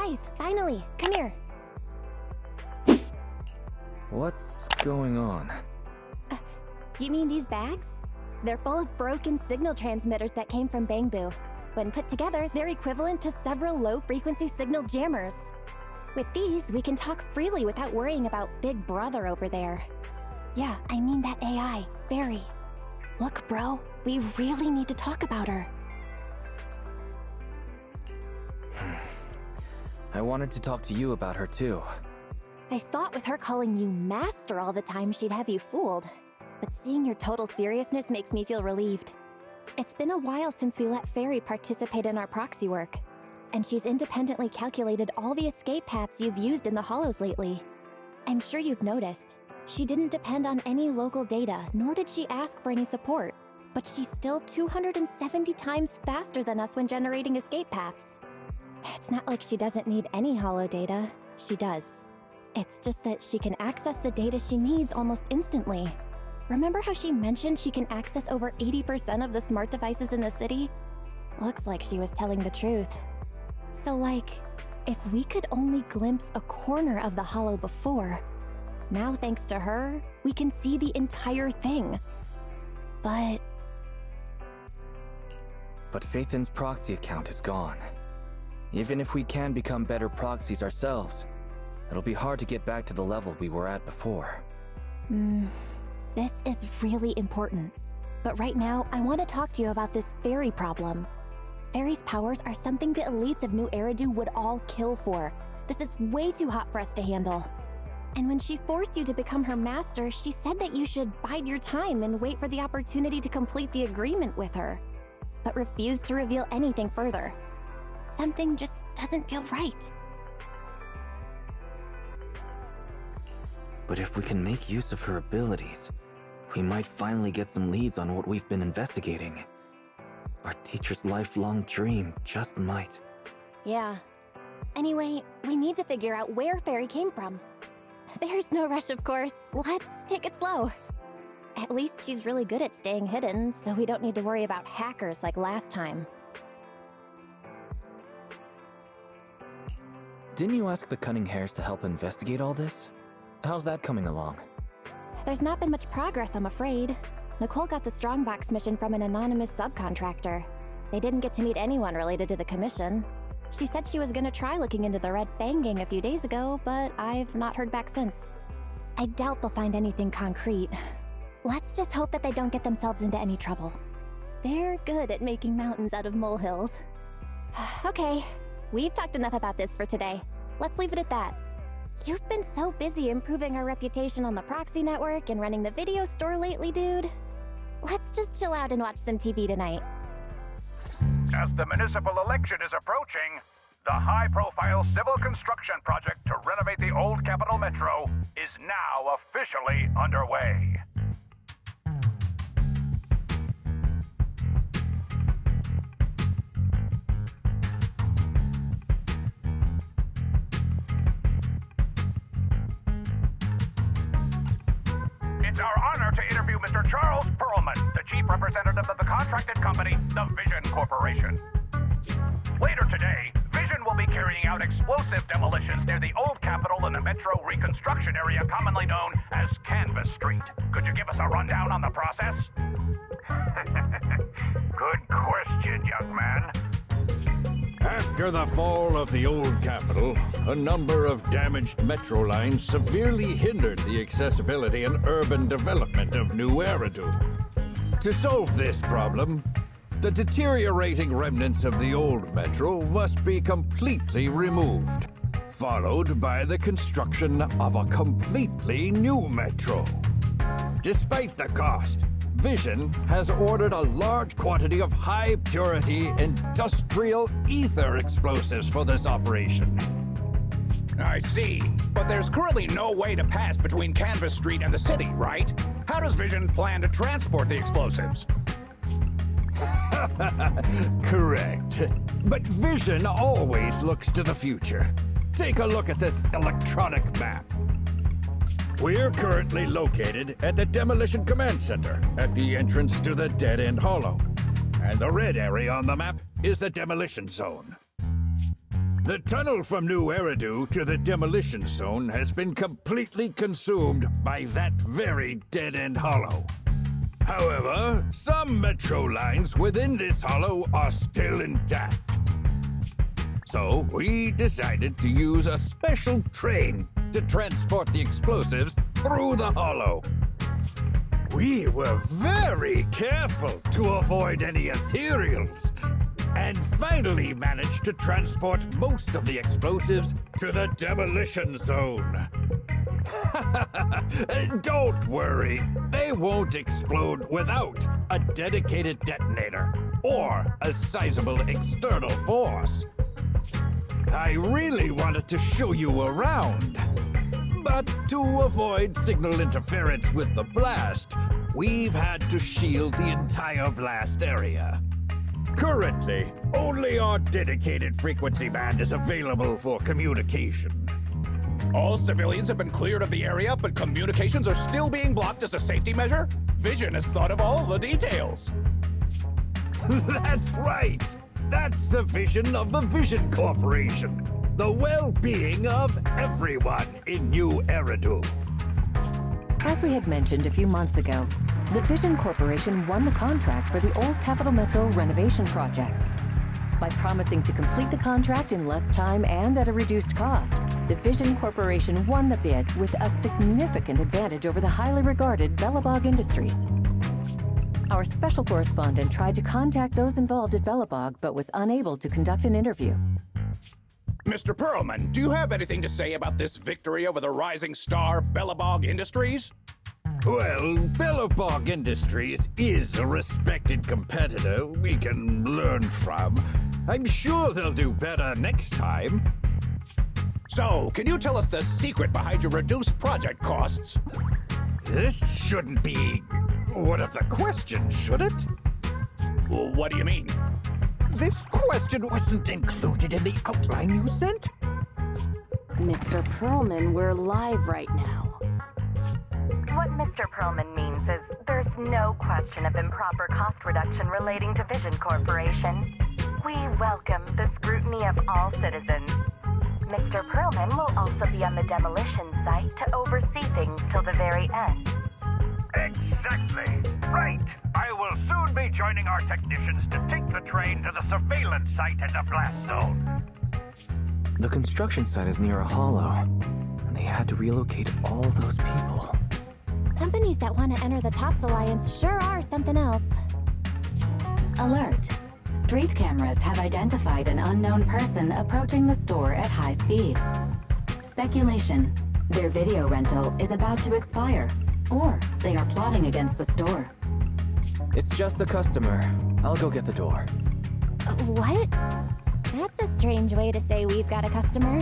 Guys, finally, come here. What's going on? You mean these bags? They're full of broken signal transmitters that came from Bangbu. When put together, they're equivalent to several low-frequency signal jammers. With these, we can talk freely without worrying about Big Brother over there. Yeah, I mean that AI, Fairy. Look, bro, we really need to talk about her. I wanted to talk to you about her too. I thought with her calling you Master all the time, she'd have you fooled. But seeing your total seriousness makes me feel relieved. It's been a while since we let Fairy participate in our proxy work, and she's independently calculated all the escape paths you've used in the Hollows lately. I'm sure you've noticed. She didn't depend on any local data, nor did she ask for any support. But she's still 270 times faster than us when generating escape paths. It's not like she doesn't need any Hollow data. She does. It's just that she can access the data she needs almost instantly. Remember how she mentioned she can access over 80% of the smart devices in the city? Looks like she was telling the truth. So like, if we could only glimpse a corner of the Hollow before, now thanks to her, we can see the entire thing. But Phaethan's proxy account is gone. Even if we can become better proxies ourselves, it'll be hard to get back to the level we were at before. This is really important. But right now, I want to talk to you about this Fairy problem. Fairy's powers are something the elites of New Eridu would all kill for. This is way too hot for us to handle. And when she forced you to become her master, she said that you should bide your time and wait for the opportunity to complete the agreement with her, but refused to reveal anything further. Something just doesn't feel right. But if we can make use of her abilities, we might finally get some leads on what we've been investigating. Our teacher's lifelong dream just might. Yeah. Anyway, we need to figure out where Fairy came from. There's no rush, of course. Let's take it slow. At least she's really good at staying hidden, so we don't need to worry about hackers like last time. Didn't you ask the Cunning Hares to help investigate all this? How's that coming along? There's not been much progress, I'm afraid. Nicole got the Strongbox mission from an anonymous subcontractor. They didn't get to meet anyone related to the commission. She said she was gonna try looking into the Red Fang gang a few days ago, but I've not heard back since. I doubt they'll find anything concrete. Let's just hope that they don't get themselves into any trouble. They're good at making mountains out of molehills. Okay, we've talked enough about this for today. Let's leave it at that. You've been so busy improving our reputation on the proxy network and running the video store lately, dude. Let's just chill out and watch some TV tonight. As the municipal election is approaching, the high-profile civil construction project to renovate the old Capital Metro is now officially underway. It's our honor to interview Mr. Charles Perlman, the chief representative of the contracted company, the Vision Corporation. Later today, Vision will be carrying out explosive demolitions near the old Capitol in the Metro reconstruction area commonly known as Canvas Street. Could you give us a rundown on the process? Good question, young man. After the fall of the old Capitol, a number of damaged metro lines severely hindered the accessibility and urban development of New Eridu. To solve this problem, the deteriorating remnants of the old metro must be completely removed, followed by the construction of a completely new metro. Despite the cost, Vision has ordered a large quantity of high-purity industrial ether explosives for this operation. I see. But there's currently no way to pass between Canvas Street and the city, right? How does Vision plan to transport the explosives? Correct. But Vision always looks to the future. Take a look at this electronic map. We're currently located at the Demolition Command Center, at the entrance to the Dead-End Hollow. And the red area on the map is the Demolition Zone. The tunnel from New Eridu to the demolition zone has been completely consumed by that very dead-end hollow. However, some metro lines within this hollow are still intact. So we decided to use a special train to transport the explosives through the hollow. We were very careful to avoid any ethereals, and finally managed to transport most of the explosives to the demolition zone. Don't worry, they won't explode without a dedicated detonator or a sizable external force. I really wanted to show you around, but to avoid signal interference with the blast, we've had to shield the entire blast area. Currently, only our dedicated frequency band is available for communication. All civilians have been cleared of the area, but communications are still being blocked as a safety measure? Vision has thought of all the details. That's right! That's the vision of the Vision Corporation. The well-being of everyone in New Eridu. As we had mentioned a few months ago, the Vision Corporation won the contract for the Old Capital Metro renovation project. By promising to complete the contract in less time and at a reduced cost, the Vision Corporation won the bid with a significant advantage over the highly regarded Bellabog Industries. Our special correspondent tried to contact those involved at Bellabog, but was unable to conduct an interview. Mr. Perlman, do you have anything to say about this victory over the rising star Bellabog Industries? Well, Bellabog Industries is a respected competitor we can learn from. I'm sure they'll do better next time. So, can you tell us the secret behind your reduced project costs? This shouldn't be one of the questions, should it? What do you mean? This question wasn't included in the outline you sent? Mr. Perlman, we're live right now. What Mr. Perlman means is there's no question of improper cost reduction relating to Vision Corporation. We welcome the scrutiny of all citizens. Mr. Perlman will also be on the demolition site to oversee things till the very end. Exactly. Right. I will soon be joining our technicians to take the train to the surveillance site in the blast zone. The construction site is near a hollow, and they had to relocate all those people. Companies that want to enter the TOPS Alliance sure are something else. Alert! Street cameras have identified an unknown person approaching the store at high speed. Speculation. Their video rental is about to expire, or they are plotting against the store. It's just a customer. I'll go get the door. What? That's a strange way to say we've got a customer.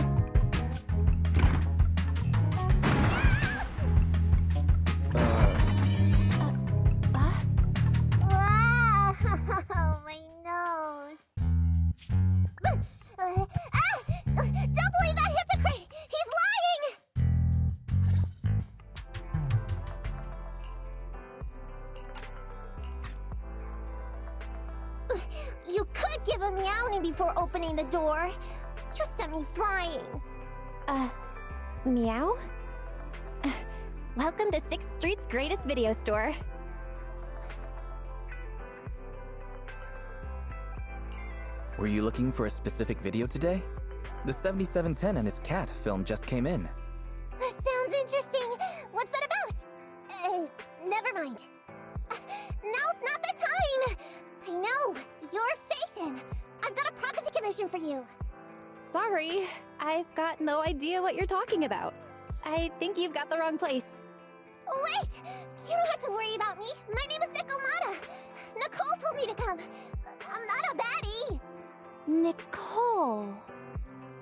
Oh, my nose. Don't believe that hypocrite! He's lying! You could give a meowing before opening the door. You sent me flying. Meow? Welcome to 6th Street's greatest video store. Were you looking for a specific video today? The 7710 and his cat film just came in. Sounds interesting. What's that about? Never mind. Now's not the time. I know. You're Faithin. I've got a prophecy commission for you. Sorry, I've got no idea what you're talking about. I think you've got the wrong place. Wait! You don't have to worry about me. My name is Nicole. Nicole told me to come. I'm not a baddie. Nicole?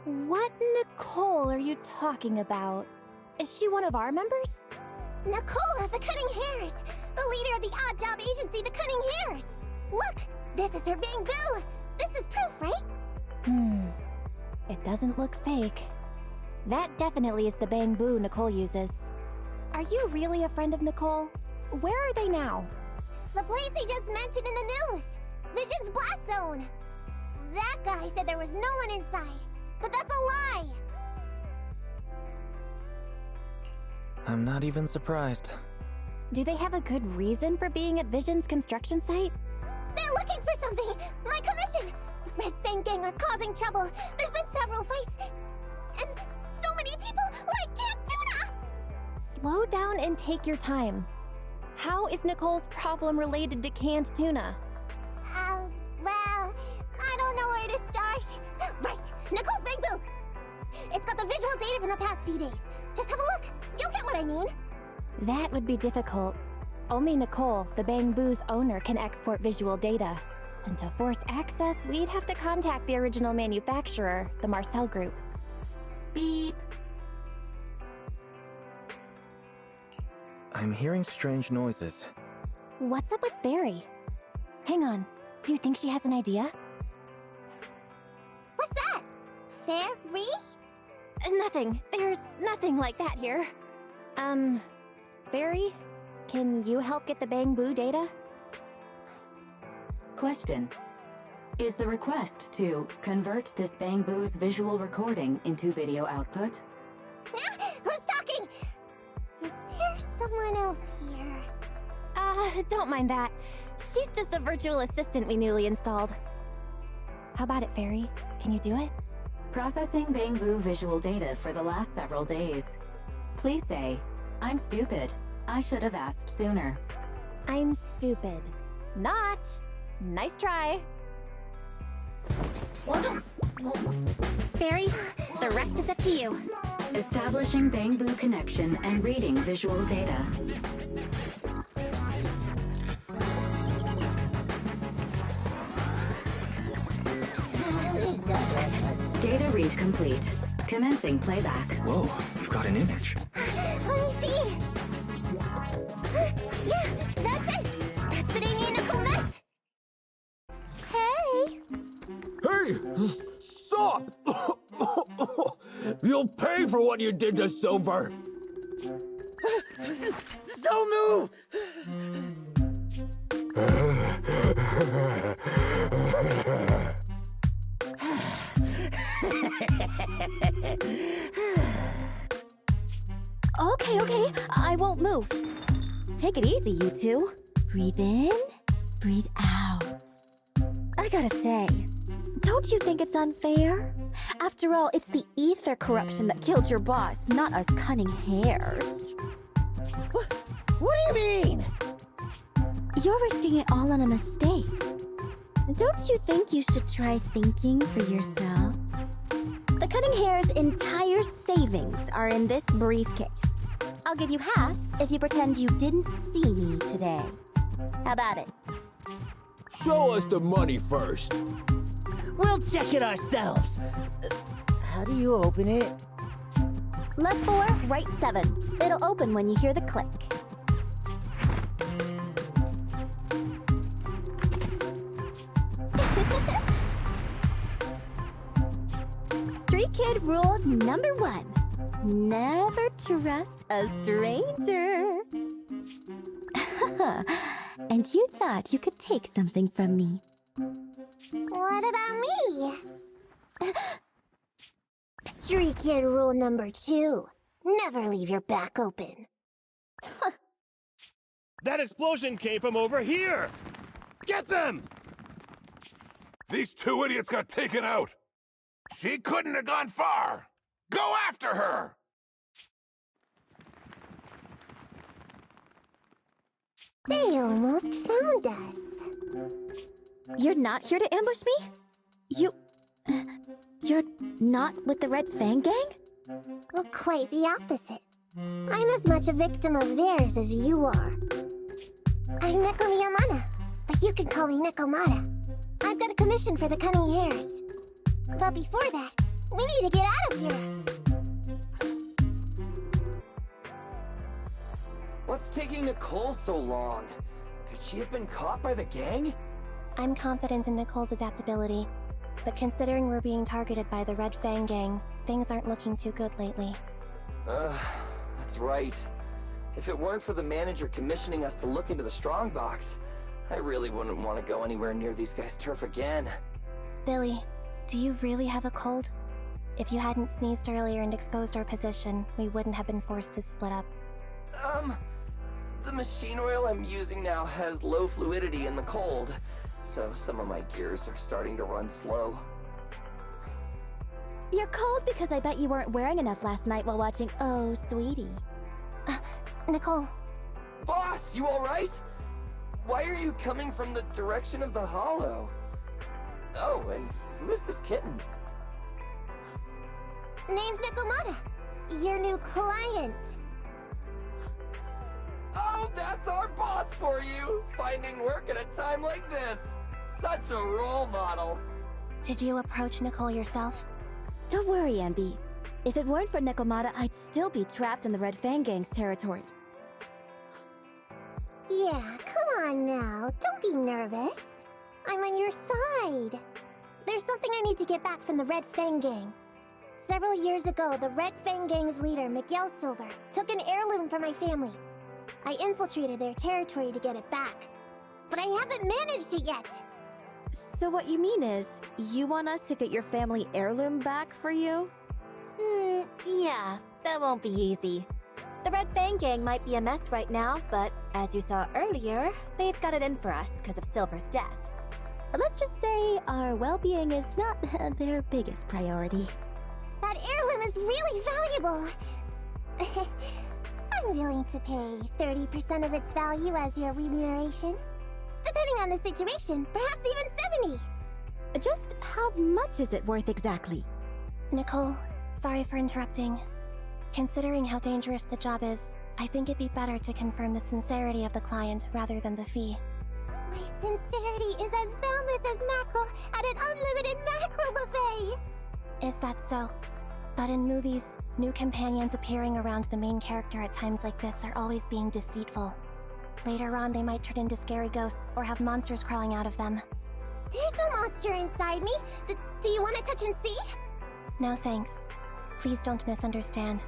What Nicole are you talking about? Is she one of our members? Nicole of the Cunning Hairs, the leader of the odd job agency, the Cunning Hairs. Look, this is her Bang Boo. This is proof, right? It doesn't look fake. That definitely is the Bang Boo Nicole uses. Are you really a friend of Nicole? Where are they now? The place they just mentioned in the news. Vision's blast zone. That guy said there was no one inside. but that's a lie! I'm not even surprised. Do they have a good reason for being at Vision's construction site? They're looking for something! My commission! The Red Fang Gang are causing trouble. There's been several fights, and so many people like Camp Tuna! Slow down and take your time. How is Nicole's problem related to canned tuna? Well, I don't know where to start. Right, Nicole's Bang Boo! It's got the visual data from the past few days. Just have a look. You'll get what I mean. That would be difficult. Only Nicole, the Bang Boo's owner, can export visual data. And to force access, we'd have to contact the original manufacturer, the Marcel Group. Beep. I'm hearing strange noises. What's up with Barry? Hang on. Do you think she has an idea? What's that? Fairy? Nothing. There's nothing like that here. Fairy? Can you help get the Bang Boo data? Question. Is the request to convert this Bang Boo's visual recording into video output? Who's talking? Is there someone else here? Don't mind that. She's just a virtual assistant we newly installed. How about it, Fairy? Can you do it? Processing Bang Boo visual data for the last several days. Please say, I'm stupid. I should have asked sooner. I'm stupid. Not. Nice try. Fairy, the rest is up to you. Establishing Bang Boo connection and reading visual data. Data read complete. Commencing playback. Whoa, you've got an image. Let me see. Yeah, that's it. That's the Damien Nicole met. Hey. Hey! Stop! You'll pay for what you did to Silver! Don't move! Okay, I won't move. Take it easy, you two. Breathe in, breathe out. I gotta say, don't you think it's unfair? After all, it's the ether corruption that killed your boss, not us cunning hairs. What do you mean? You're risking it all on a mistake. Don't you think you should try thinking for yourself? The cunning hair's entire savings are in this briefcase. I'll give you half if you pretend you didn't see me today. How about it? Show us the money first. We'll check it ourselves. How do you open it? Left 4, right 7. It'll open when you hear the click. Street Kid rule number 1. Never trust a stranger. And you thought you could take something from me. What about me? Street Kid rule number 2. Never leave your back open. That explosion came from over here! Get them! These two idiots got taken out! She couldn't have gone far! Go after her! They almost found us. You're not here to ambush me? You're not with the Red Fang Gang? Well, quite the opposite. I'm as much a victim of theirs as you are. I'm Neko Miyamana, but you can call me Nekomata. I've got a commission for the cunning hairs. But before that, we need to get out of here. What's taking Nicole so long? Could she have been caught by the gang? I'm confident in Nicole's adaptability, but considering we're being targeted by the Red Fang Gang, things aren't looking too good lately. That's right. If it weren't for the manager commissioning us to look into the strongbox, I really wouldn't want to go anywhere near these guys' turf again. Billy, do you really have a cold? If you hadn't sneezed earlier and exposed our position, we wouldn't have been forced to split up. The machine oil I'm using now has low fluidity in the cold, so some of my gears are starting to run slow. You're cold because I bet you weren't wearing enough last night while watching Oh, Sweetie. Nicole. Boss, you alright? Why are you coming from the direction of the hollow? Oh, and who is this kitten? Name's Nikomata. Your new client. Oh, that's our boss for you! Finding work at a time like this! Such a role model! Did you approach Nicole yourself? Don't worry, Anby. If it weren't for Nikomata, I'd still be trapped in the Red Fang Gang's territory. Yeah, come on now. Don't be nervous. I'm on your side. There's something I need to get back from the Red Fang Gang. Several years ago, the Red Fang Gang's leader, Miguel Silver, took an heirloom from my family. I infiltrated their territory to get it back. But I haven't managed it yet! So what you mean is, you want us to get your family heirloom back for you? Yeah, that won't be easy. The Red Fang Gang might be a mess right now, but as you saw earlier, they've got it in for us because of Silver's death. Let's just say our well-being is not their biggest priority. That heirloom is really valuable! I'm willing to pay 30% of its value as your remuneration. Depending on the situation, perhaps even 70. Just how much is it worth exactly? Nicole, sorry for interrupting. Considering how dangerous the job is, I think it'd be better to confirm the sincerity of the client rather than the fee. My sincerity is as boundless as mackerel at an unlimited mackerel buffet! Is that so? But in movies, new companions appearing around the main character at times like this are always being deceitful. Later on, they might turn into scary ghosts or have monsters crawling out of them. There's no monster inside me. Do you want to touch and see? No thanks. Please don't misunderstand.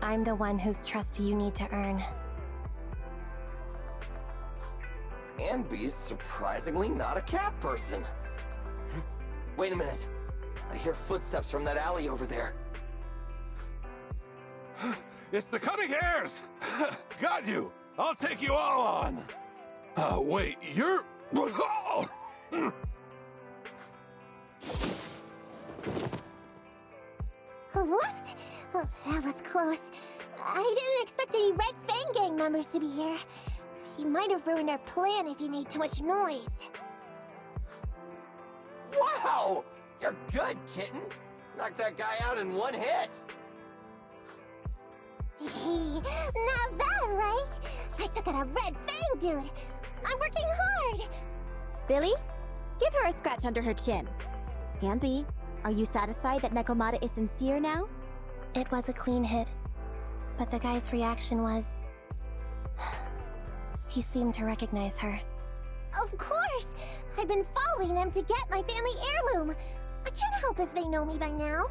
I'm the one whose trust you need to earn. Anby's surprisingly not a cat person. Wait a minute. I hear footsteps from that alley over there. It's the Cunning Hares! Got you! I'll take you all on! Wait, you're... Oh! Whoops! Oh, that was close. I didn't expect any Red Fang Gang members to be here. He might have ruined our plan if he made too much noise. Wow! You're good, kitten! Knocked that guy out in one hit! Not bad, right? I took out a Red Fang dude! I'm working hard! Billy, give her a scratch under her chin. Anby, are you satisfied that Nikomata is sincere now? It was a clean hit, but the guy's reaction was... He seemed to recognize her. Of course! I've been following them to get my family heirloom! I can't help if they know me by now.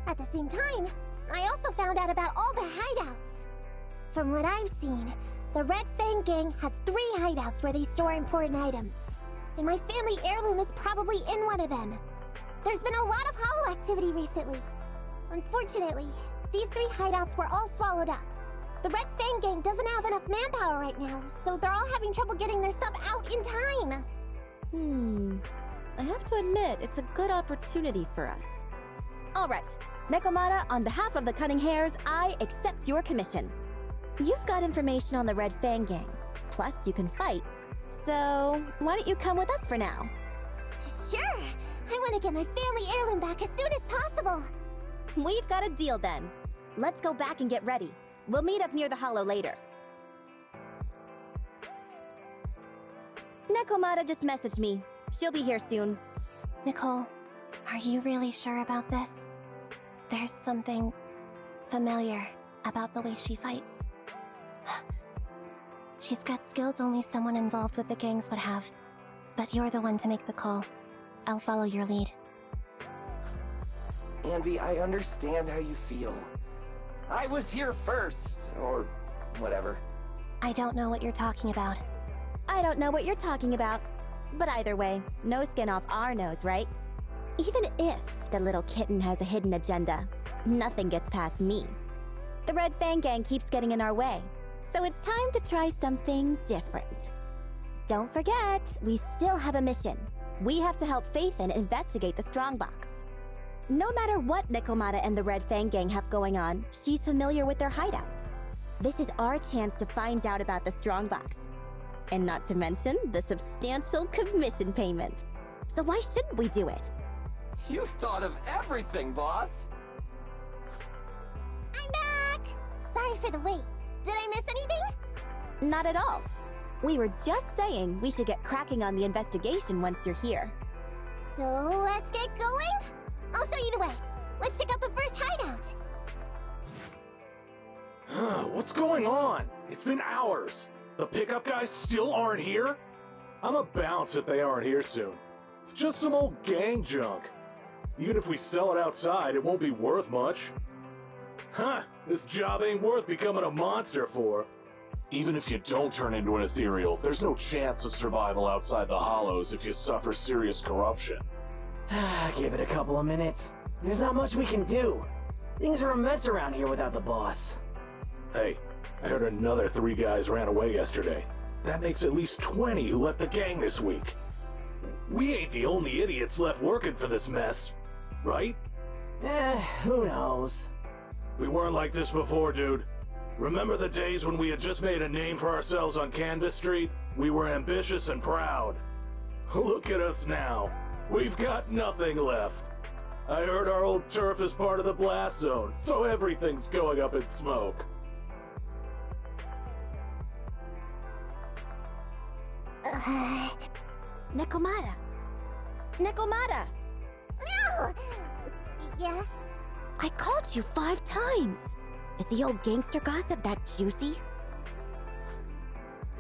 At the same time, I also found out about all their hideouts. From what I've seen, the Red Fang Gang has 3 hideouts where they store important items. And my family heirloom is probably in one of them. There's been a lot of hollow activity recently. Unfortunately, these 3 hideouts were all swallowed up. The Red Fang Gang doesn't have enough manpower right now, so they're all having trouble getting their stuff out in time. I have to admit, it's a good opportunity for us. All right, Nikomata, on behalf of the Cunning Hares, I accept your commission. You've got information on the Red Fang Gang, plus you can fight. So, why don't you come with us for now? Sure! I want to get my family heirloom back as soon as possible! We've got a deal then. Let's go back and get ready. We'll meet up near the hollow later. Nikomata just messaged me. She'll be here soon. Nicole, are you really sure about this? There's something familiar about the way she fights. She's got skills only someone involved with the gangs would have. But you're the one to make the call. I'll follow your lead. Anby, I understand how you feel. I was here first, or whatever. I don't know what you're talking about. I don't know what you're talking about. But either way, no skin off our nose, right? Even if the little kitten has a hidden agenda, nothing gets past me. The Red Fang Gang keeps getting in our way, so it's time to try something different. Don't forget, we still have a mission. We have to help Faithin investigate the Strongbox. No matter what Nekomata and the Red Fang Gang have going on, she's familiar with their hideouts. This is our chance to find out about the Strongbox. And not to mention the substantial commission payment. So why shouldn't we do it? You've thought of everything, boss! I'm back! Sorry for the wait. Did I miss anything? Not at all. We were just saying we should get cracking on the investigation once you're here. So let's get going? I'll show you the way. Let's check out the first hideout. What's going on? It's been hours. The pickup guys still aren't here? I'm a bounce if they aren't here soon. It's just some old gang junk. Even if we sell it outside, it won't be worth much. Huh, this job ain't worth becoming a monster for. Even if you don't turn into an ethereal, there's no chance of survival outside the Hollows if you suffer serious corruption. Give it a couple of minutes. There's not much we can do. Things are a mess around here without the boss. Hey, I heard another 3 guys ran away yesterday. That makes at least 20 who left the gang this week. We ain't the only idiots left working for this mess, right? Who knows? We weren't like this before, dude. Remember the days when we had just made a name for ourselves on Canvas Street? We were ambitious and proud. Look at us now. We've got nothing left. I heard our old turf is part of the blast zone, so everything's going up in smoke. Nekomata! Nekomata! No! Yeah? I called you 5 times! Is the old gangster gossip that juicy?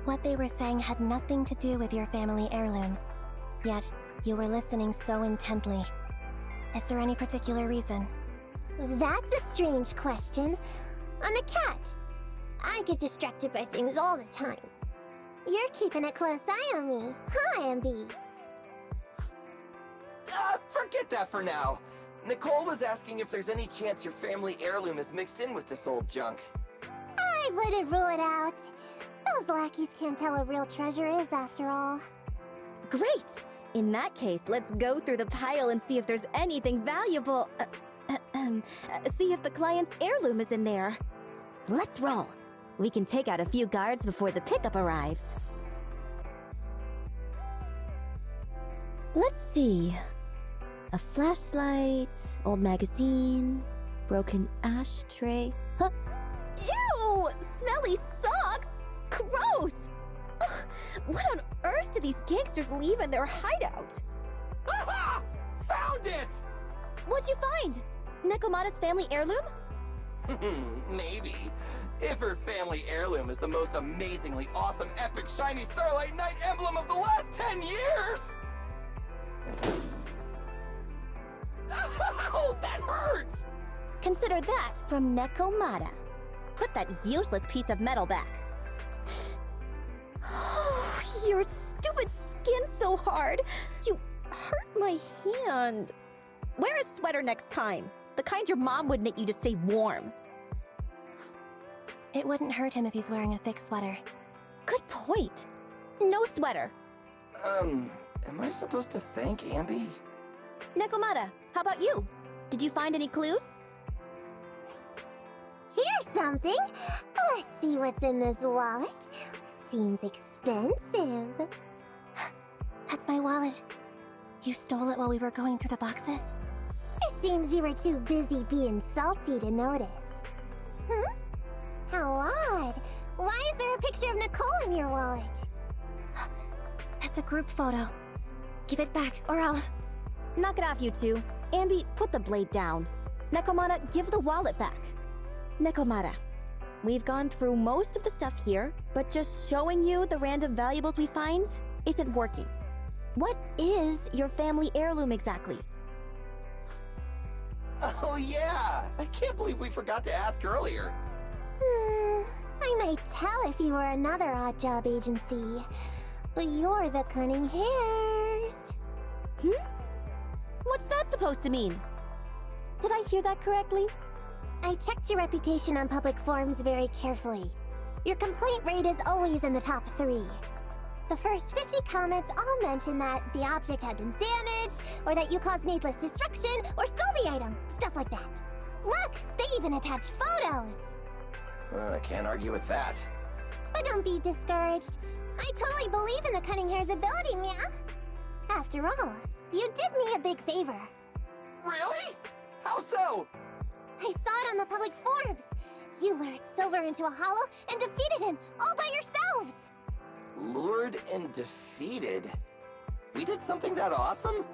What they were saying had nothing to do with your family heirloom. Yet, you were listening so intently. Is there any particular reason? That's a strange question. I'm a cat. I get distracted by things all the time. You're keeping a close eye on me, huh, Ambi? Forget that for now. Nicole was asking if there's any chance your family heirloom is mixed in with this old junk. I wouldn't rule it out. Those lackeys can't tell what real treasure is, after all. Great! In that case, let's go through the pile and see if there's anything valuable. See if the client's heirloom is in there. Let's roll. We can take out a few guards before the pickup arrives. Let's see. A flashlight, old magazine, broken ashtray. Huh? Ew! Smelly socks! Gross! Ugh, what on earth do these gangsters leave in their hideout? Aha! Found it! What'd you find? Nekomata's family heirloom? Maybe. If her family heirloom is the most amazingly awesome, epic, shiny Starlight Knight emblem of the last 10 years! Oh, that hurt! Consider that from Nekomata. Put that useless piece of metal back. Your stupid skin's so hard. You hurt my hand. Wear a sweater next time. The kind your mom would knit you to stay warm. It wouldn't hurt him if he's wearing a thick sweater. Good point. No sweater. Am I supposed to thank Ambi? Nekomata, how about you? Did you find any clues? Here's something. Let's see what's in this wallet. Seems expensive. That's my wallet. You stole it while we were going through the boxes? It seems you were too busy being salty to notice. How odd. Why is there a picture of Nicole in your wallet? That's a group photo. Give it back, or I'll... Knock it off, you two. Ambi, put the blade down. Nekomata, give the wallet back. Nekomata, we've gone through most of the stuff here, but just showing you the random valuables we find isn't working. What is your family heirloom exactly? Oh yeah! I can't believe we forgot to ask earlier. I might tell if you were another odd job agency, but you're the Cunning Hairs. What's that supposed to mean? Did I hear that correctly? I checked your reputation on public forums very carefully. Your complaint rate is always in the top 3. The first 50 comments all mention that the object had been damaged, or that you caused needless destruction, or stole the item, stuff like that. Look, they even attach photos! I can't argue with that. But don't be discouraged. I totally believe in the Cunning Hair's ability, Mia. After all, you did me a big favor. Really? How so? I saw it on the public forums. You lured Silver into a hollow and defeated him all by yourselves! Lured and defeated? We did something that awesome?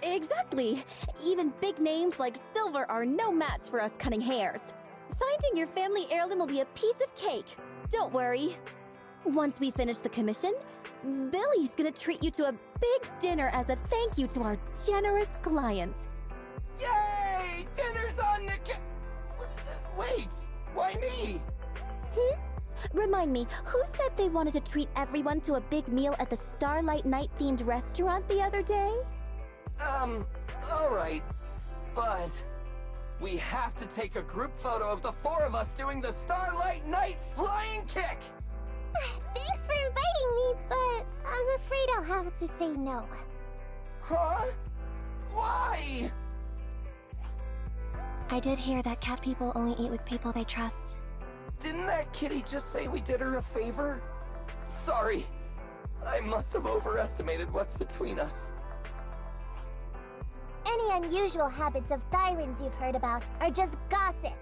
Exactly. Even big names like Silver are no match for us Cunning Hairs. Finding your family heirloom will be a piece of cake. Don't worry. Once we finish the commission, Billy's gonna treat you to a big dinner as a thank you to our generous client. Yay! Dinner's on the Wait, why me? Remind me, who said they wanted to treat everyone to a big meal at the Starlight Night-themed restaurant the other day? Alright. But we have to take a group photo of the 4 of us doing the Starlight Night flying kick! Thanks for inviting me, but I'm afraid I'll have to say no. Huh? Why? I did hear that cat people only eat with people they trust. Didn't that kitty just say we did her a favor? Sorry. I must have overestimated what's between us. Any unusual habits of Thyrans you've heard about are just gossip.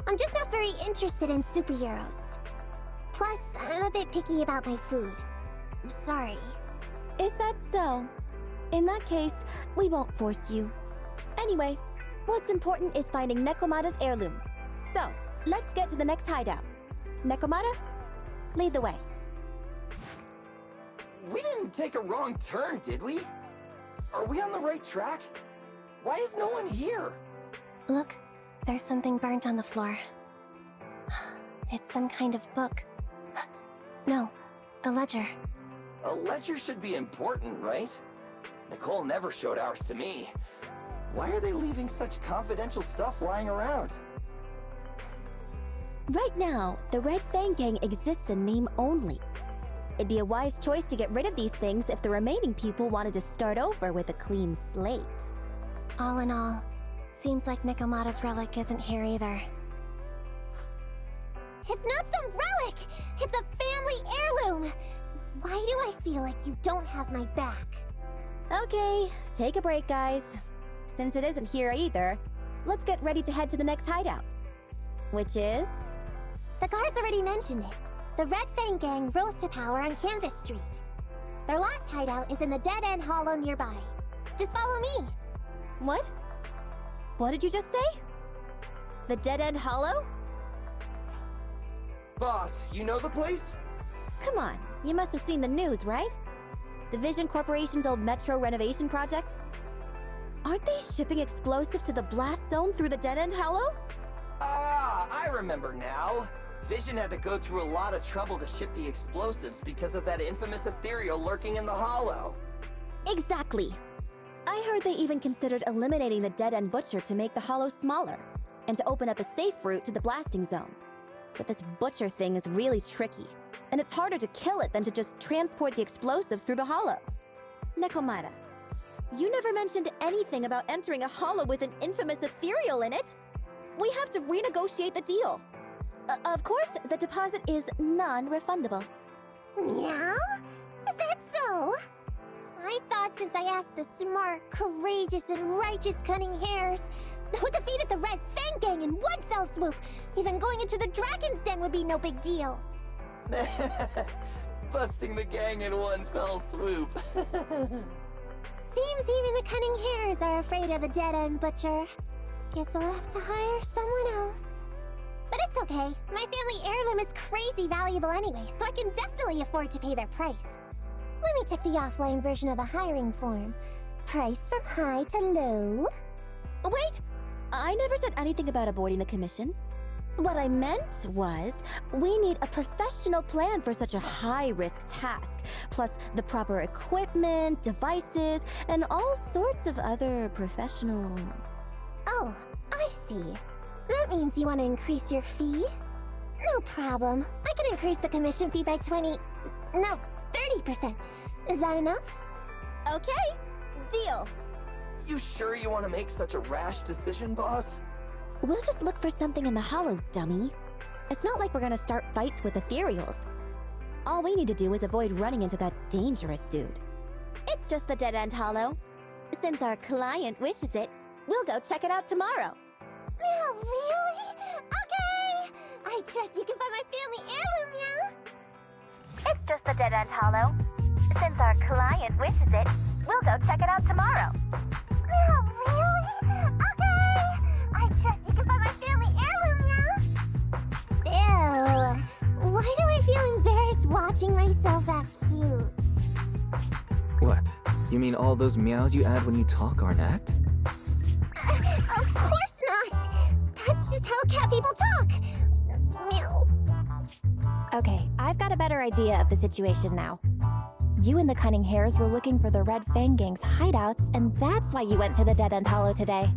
I'm just not very interested in superheroes. Plus, I'm a bit picky about my food. I'm sorry. Is that so? In that case, we won't force you. Anyway, what's important is finding Nekomata's heirloom. So, let's get to the next hideout. Nekomata, lead the way. We didn't take a wrong turn, did we? Are we on the right track? Why is no one here? Look, there's something burnt on the floor. It's some kind of book. No, a ledger. A ledger should be important, right? Nicole never showed ours to me. Why are they leaving such confidential stuff lying around? Right now, the Red Fang Gang exists in name only. It'd be a wise choice to get rid of these things if the remaining people wanted to start over with a clean slate. All in all, seems like Nekomata's relic isn't here either. It's not some relic! It's a family heirloom! Why do I feel like you don't have my back? Okay, take a break, guys. Since it isn't here either, let's get ready to head to the next hideout. Which is? The guards already mentioned it. The Red Fang Gang rose to power on Canvas Street. Their last hideout is in the Dead-End Hollow nearby. Just follow me. What? What did you just say? The Dead-End Hollow? Boss, you know the place? Come on, you must have seen the news, right? The Vision Corporation's old metro renovation project? Aren't they shipping explosives to the blast zone through the Dead-End Hollow? Ah, I remember now. Vision had to go through a lot of trouble to ship the explosives because of that infamous ethereal lurking in the hollow. Exactly. I heard they even considered eliminating the Dead-End Butcher to make the hollow smaller, and to open up a safe route to the blasting zone. But this Butcher thing is really tricky, and it's harder to kill it than to just transport the explosives through the hollow. Nekomata, you never mentioned anything about entering a hollow with an infamous ethereal in it. We have to renegotiate the deal. Of course, the deposit is non-refundable. Meow? Is that so? I thought since I asked the smart, courageous, and righteous Cunning Hairs, who defeated the Red Fang Gang in one fell swoop, even going into the Dragon's Den would be no big deal. Busting the gang in one fell swoop. Seems even the Cunning Hairs are afraid of the Dead-End Butcher. Guess I'll have to hire someone else. But it's okay. My family heirloom is crazy valuable anyway, so I can definitely afford to pay their price. Let me check the offline version of the hiring form. Price from high to low. Wait! I never said anything about avoiding the commission. What I meant was, we need a professional plan for such a high-risk task, plus the proper equipment, devices, and all sorts of other professional... Oh, I see. That means you want to increase your fee? No problem. I can increase the commission fee by 20... no, 30%. Is that enough? Okay, deal. You sure you want to make such a rash decision, boss? We'll just look for something in the hollow, dummy. It's not like we're gonna start fights with ethereals. All we need to do is avoid running into that dangerous dude. It's just the dead-end hollow. Since our client wishes it, we'll go check it out tomorrow. Meow, really? Okay! I trust you can find my family heirloom, Meow. It's just the dead-end hollow. Since our client wishes it, we'll go check it out tomorrow. Meow, really? Okay! I trust you can find my family heirloom, Meow. Ew. Why do I feel embarrassed watching myself act cute? What? You mean all those meows you add when you talk aren't act? Of course not! That's just how cat people talk! Meow. Okay, I've got a better idea of the situation now. You and the Cunning Hares were looking for the Red Fang Gang's hideouts, and that's why you went to the Dead-End Hollow today.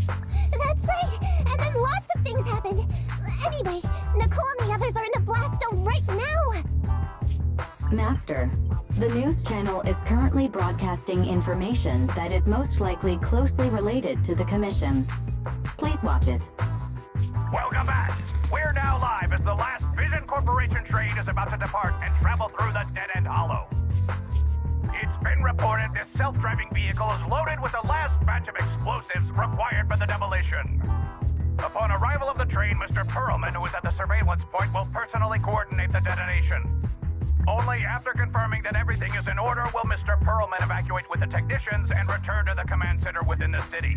That's right! And then lots of things happened! Anyway, Nicole and the others are in the blast zone right now! Master, the news channel is currently broadcasting information that is most likely closely related to the Commission. Please watch it. Welcome back. We're now live as the last Vision Corporation train is about to depart and travel through the Dead-End Hollow. It's been reported this self-driving vehicle is loaded with the last batch of explosives required for the demolition. Upon arrival of the train, Mr. Perlman, who is at the surveillance point, will personally coordinate the detonation. Only after confirming that everything is in order will Mr. Perlman evacuate with the technicians and return to the command center within the city.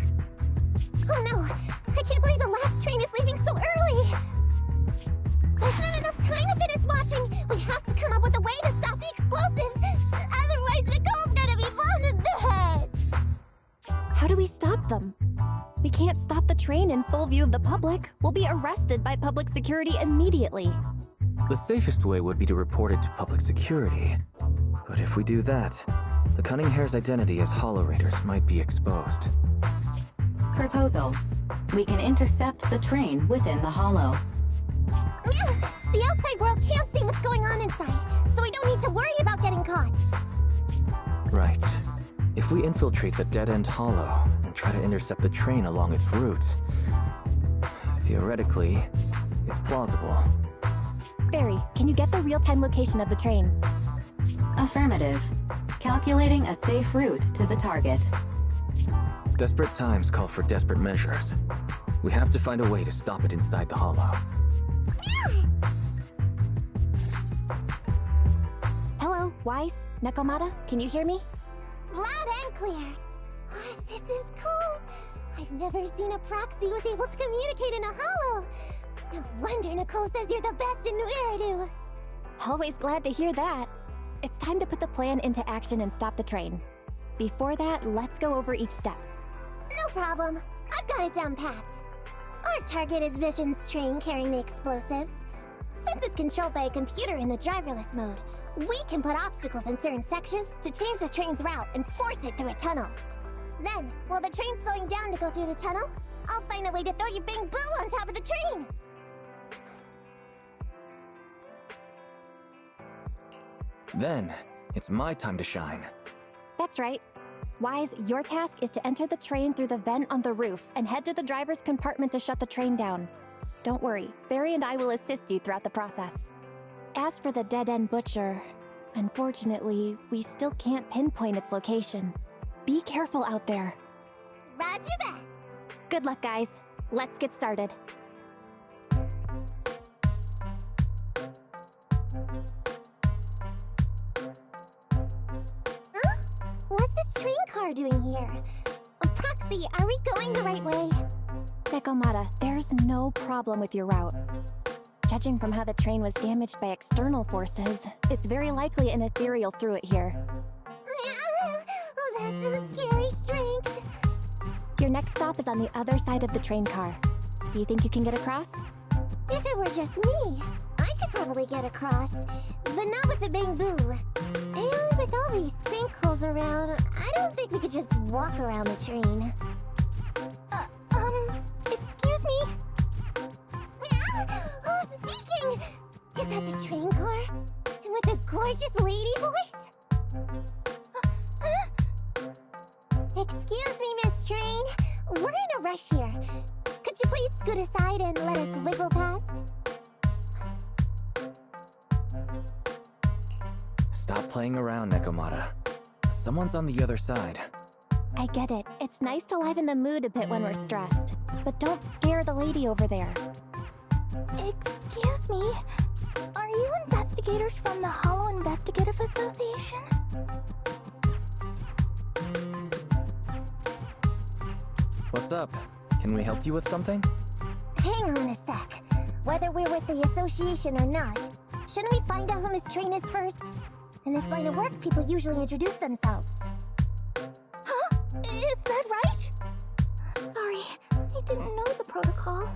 Oh no! I can't believe the last train is leaving so early! There's not enough time to finish watching! We have to come up with a way to stop the explosives! Otherwise, Nicole's gonna be blown to bits! How do we stop them? We can't stop the train in full view of the public. We'll be arrested by public security immediately. The safest way would be to report it to public security. But if we do that, the Cunning Hare's identity as Hollow Raiders might be exposed. Proposal. We can intercept the train within the hollow. The outside world can't see what's going on inside, so we don't need to worry about getting caught. Right. If we infiltrate the Dead-End Hollow and try to intercept the train along its route, theoretically, it's plausible. Barry, can you get the real-time location of the train? Affirmative. Calculating a safe route to the target. Desperate times call for desperate measures. We have to find a way to stop it inside the hollow. Hello, Wise? Nekomata? Can you hear me? Loud and clear. This is cool. I've never seen a proxy who was able to communicate in a hollow. No wonder Nicole says you're the best in New Eridu. Always glad to hear that. It's time to put the plan into action and stop the train. Before that, let's go over each step. No problem. I've got it down pat. Our target is Vision's train carrying the explosives. Since it's controlled by a computer in the driverless mode, we can put obstacles in certain sections to change the train's route and force it through a tunnel. Then, while the train's slowing down to go through the tunnel, I'll find a way to throw your Bing Boo on top of the train! Then, it's my time to shine. That's right. Wise, your task is to enter the train through the vent on the roof and head to the driver's compartment to shut the train down. Don't worry, Barry and I will assist you throughout the process. As for the dead-end butcher, unfortunately, we still can't pinpoint its location. Be careful out there. Roger that! Good luck, guys. Let's get started. Huh? What's this train car doing here? Proxy, are we going the right way? Nekomata, there's no problem with your route. Judging from how the train was damaged by external forces, it's very likely an ethereal threw it here. Oh, that's some scary strength. Your next stop is on the other side of the train car. Do you think you can get across? If it were just me, I could probably get across, but not with the bamboo. And with all these sinkholes around, I don't think we could just walk around the train. Excuse me? Who's speaking? Is that the train car? And with a gorgeous lady voice? Excuse me, Miss Train. We're in a rush here. Could you please scoot aside and let us wiggle past? Stop playing around, Nekomata. Someone's on the other side. I get it. It's nice to liven the mood a bit when we're stressed. But don't scare the lady over there. Excuse me? Are you investigators from the Hollow Investigative Association? What's up? Can we help you with something? Hang on a sec. Whether we're with the association or not, shouldn't we find out who Miss Train is first? In this line of work, people usually introduce themselves. Huh? Is that right? Sorry, I didn't know the protocol.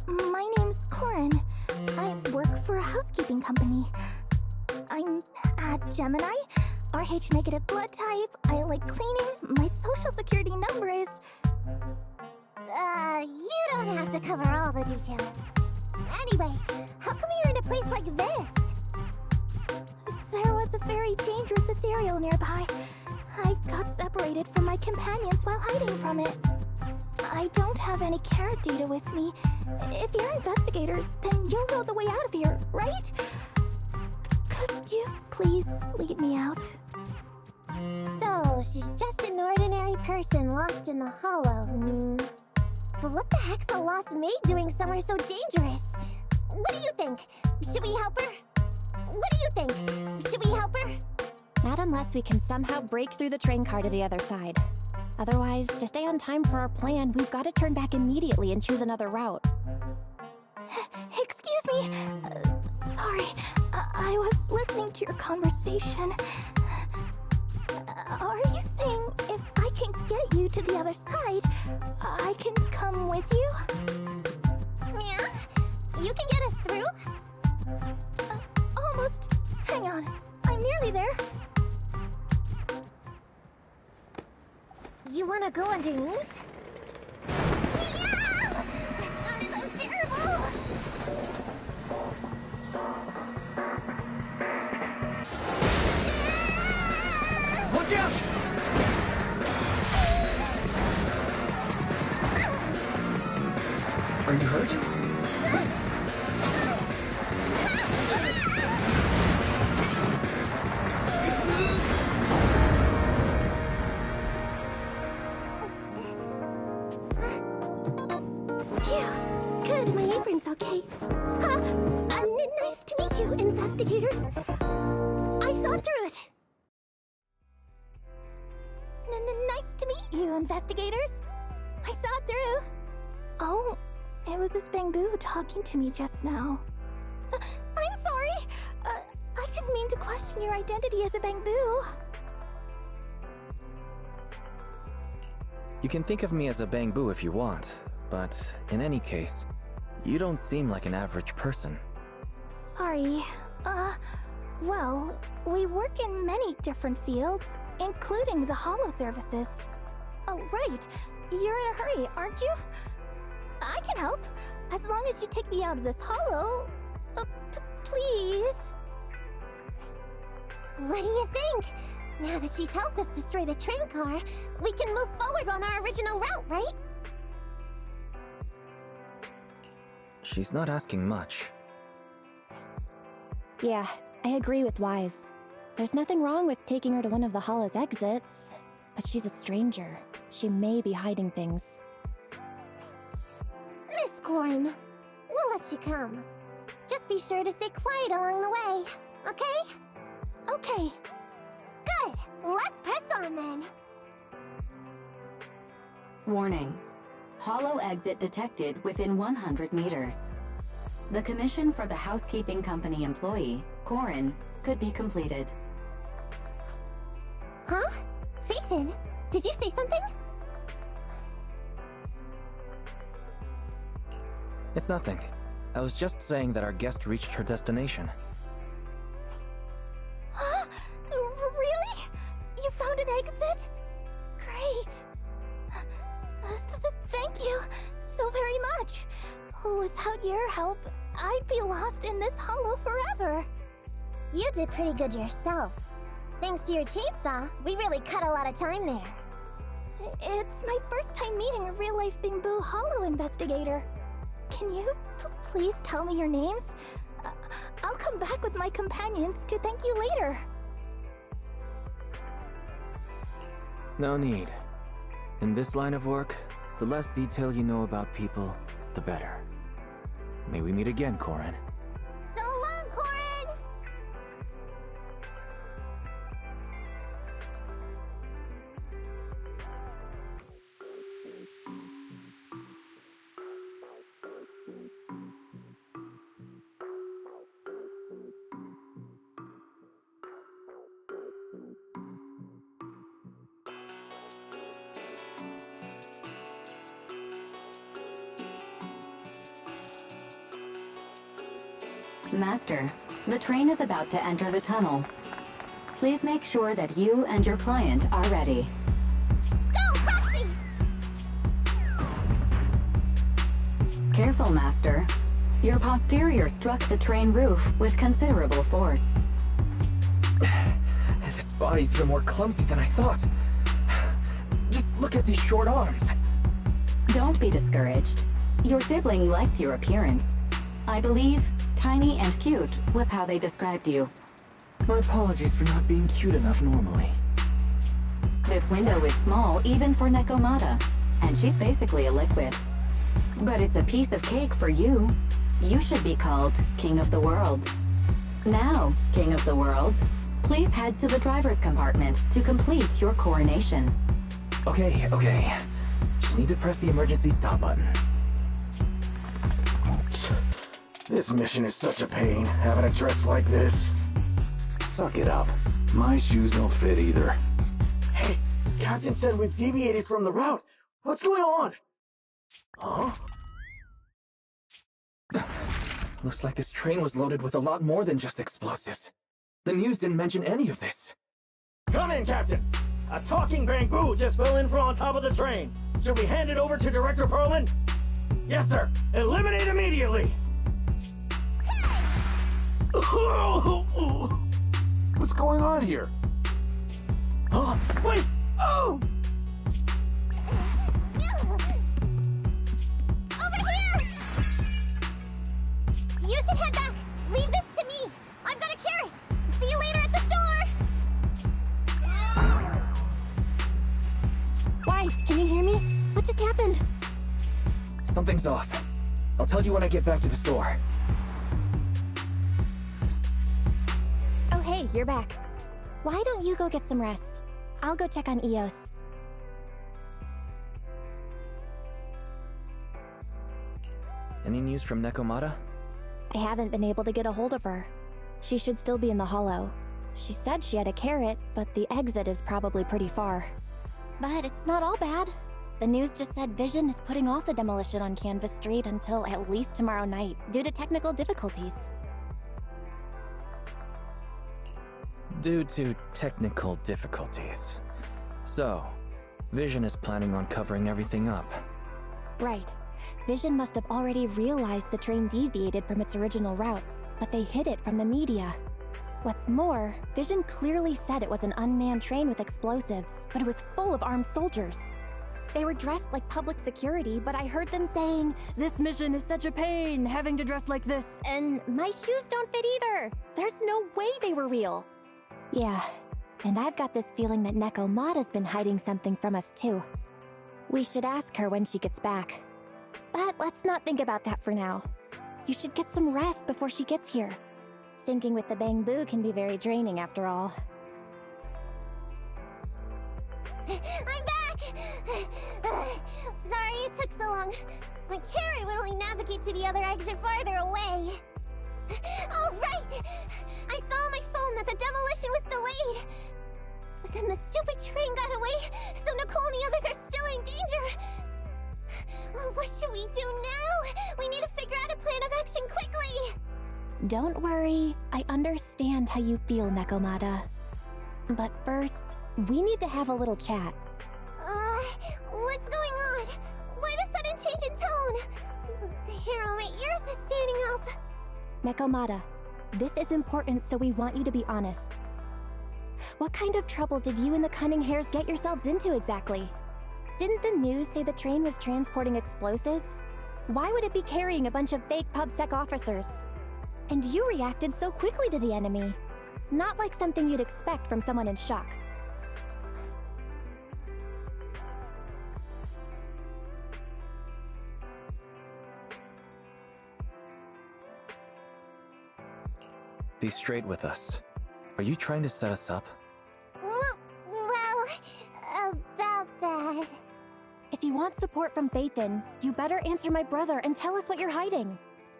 My name's Corin. I work for a housekeeping company. I'm a Gemini, RH negative blood type, I like cleaning, my social security number is... You don't have to cover all the details. Anyway, how come you're in a place like this? There was a very dangerous ethereal nearby. I got separated from my companions while hiding from it. I don't have any carrot data with me. If you're investigators, then you'll know the way out of here, right? Could you please lead me out? So, she's just an ordinary person lost in the Hollow. But what the heck's a lost maid doing somewhere so dangerous? What do you think? Should we help her? What do you think? Should we help her? Not unless we can somehow break through the train car to the other side. Otherwise, to stay on time for our plan, we've got to turn back immediately and choose another route. Excuse me. Sorry, I was listening to your conversation. Are you saying if I can get you to the other side, I can come with you? Yeah? You can get us through? Almost. Hang on. I'm nearly there. You wanna go underneath? Yeah! That sound is unbearable! Watch out! Are you hurt? Good, my apron's okay. Nice to meet you, investigators. I saw through it. Nice to meet you, investigators. I saw it through. Oh, it was this bamboo talking to me just now. I'm sorry. I didn't mean to question your identity as a bamboo. You can think of me as a bamboo if you want, but in any case, you don't seem like an average person. Sorry. Well, we work in many different fields, including the Hollow services. Oh, right. You're in a hurry, aren't you? I can help, as long as you take me out of this Hollow. Please. What do you think? Now that she's helped us destroy the train car, we can move forward on our original route, right? She's not asking much. Yeah, I agree with Wise. There's nothing wrong with taking her to one of the Hollow's exits, but she's a stranger. She may be hiding things. Miss Corin, we'll let you come. Just be sure to stay quiet along the way, okay? Okay. Good! Let's press on then! Warning. Hollow exit detected within 100 meters. The commission for the housekeeping company employee, Corin, could be completed. Huh? Phaethon, did you say something? It's nothing. I was just saying that our guest reached her destination. Huh? Really? You found an exit? Great. Thank you so very much. Without your help, I'd be lost in this hollow forever. You did pretty good yourself. Thanks to your chainsaw, we really cut a lot of time there. It's my first time meeting a real-life Bingboo Hollow investigator. Can you please tell me your names? I'll come back with my companions to thank you later. No need. In this line of work, the less detail you know about people, the better. May we meet again, Corin. So long, Corin! Master, the train is about to enter the tunnel. Please make sure that you and your client are ready. Go, Proxy! Careful, Master. Your posterior struck the train roof with considerable force. This body's even more clumsy than I thought. Just look at these short arms. Don't be discouraged. Your sibling liked your appearance. I believe tiny and cute was how they described you. My apologies for not being cute enough normally. This window is small even for Nekomata, and she's basically a liquid. But it's a piece of cake for you. You should be called King of the World. Now, King of the World, please head to the driver's compartment to complete your coronation. Okay. Just need to press the emergency stop button. This mission is such a pain, having a dress like this. Suck it up. My shoes don't fit either. Hey, Captain said we've deviated from the route. What's going on? Huh? Looks like this train was loaded with a lot more than just explosives. The news didn't mention any of this. Come in, Captain! A talking Bangboo just fell in from on top of the train. Should we hand it over to Director Perlman? Yes, sir. Eliminate immediately! What's going on here? Huh? Wait! Oh! Over here! You should head back. Leave this to me. I've got a carrot. See you later at the store. Weiss, can you hear me? What just happened? Something's off. I'll tell you when I get back to the store. Oh hey, you're back. Why don't you go get some rest? I'll go check on Eos. Any news from Nekomata? I haven't been able to get a hold of her. She should still be in the hollow. She said she had a carrot, but the exit is probably pretty far. But it's not all bad. The news just said Vision is putting off the demolition on Canvas Street until at least tomorrow night, due to technical difficulties. Due to technical difficulties. So, Vision is planning on covering everything up. Right. Vision must have already realized the train deviated from its original route, but they hid it from the media. What's more, Vision clearly said it was an unmanned train with explosives, but it was full of armed soldiers. They were dressed like public security, but I heard them saying, "This mission is such a pain, having to dress like this," and my shoes don't fit either. There's no way they were real. Yeah, and I've got this feeling that Nekomata's been hiding something from us too. We should ask her when she gets back. But let's not think about that for now. You should get some rest before she gets here. Syncing with the Bangboo can be very draining after all. I'm back! Sorry it took so long. My carrot would only navigate to the other exit farther away. Oh, right! I saw on my phone that the demolition was delayed. But then the stupid train got away, so Nicole and the others are still in danger. What should we do now? We need to figure out a plan of action quickly! Don't worry, I understand how you feel, Nekomata. But first, we need to have a little chat. What's going on? Why the sudden change in tone? The hair on my ears is standing up. Nekomata, this is important, so we want you to be honest. What kind of trouble did you and the Cunning Hares get yourselves into exactly? Didn't the news say the train was transporting explosives? Why would it be carrying a bunch of fake PubSec officers? And you reacted so quickly to the enemy. Not like something you'd expect from someone in shock. Be straight with us. Are you trying to set us up? Well, about that. If you want support from Phaethon, you better answer my brother and tell us what you're hiding.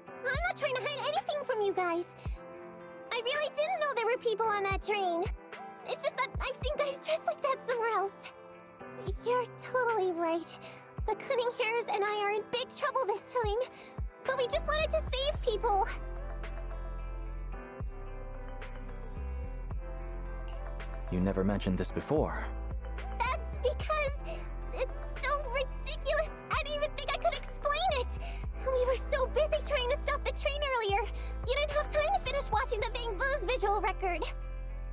I'm not trying to hide anything from you guys. I really didn't know there were people on that train. It's just that I've seen guys dressed like that somewhere else. You're totally right. The Cunning Hares and I are in big trouble this time. But we just wanted to save people. You never mentioned this before. That's because it's so ridiculous. I didn't even think I could explain it. We were so busy trying to stop the train earlier. You didn't have time to finish watching the Bang Boo's visual record.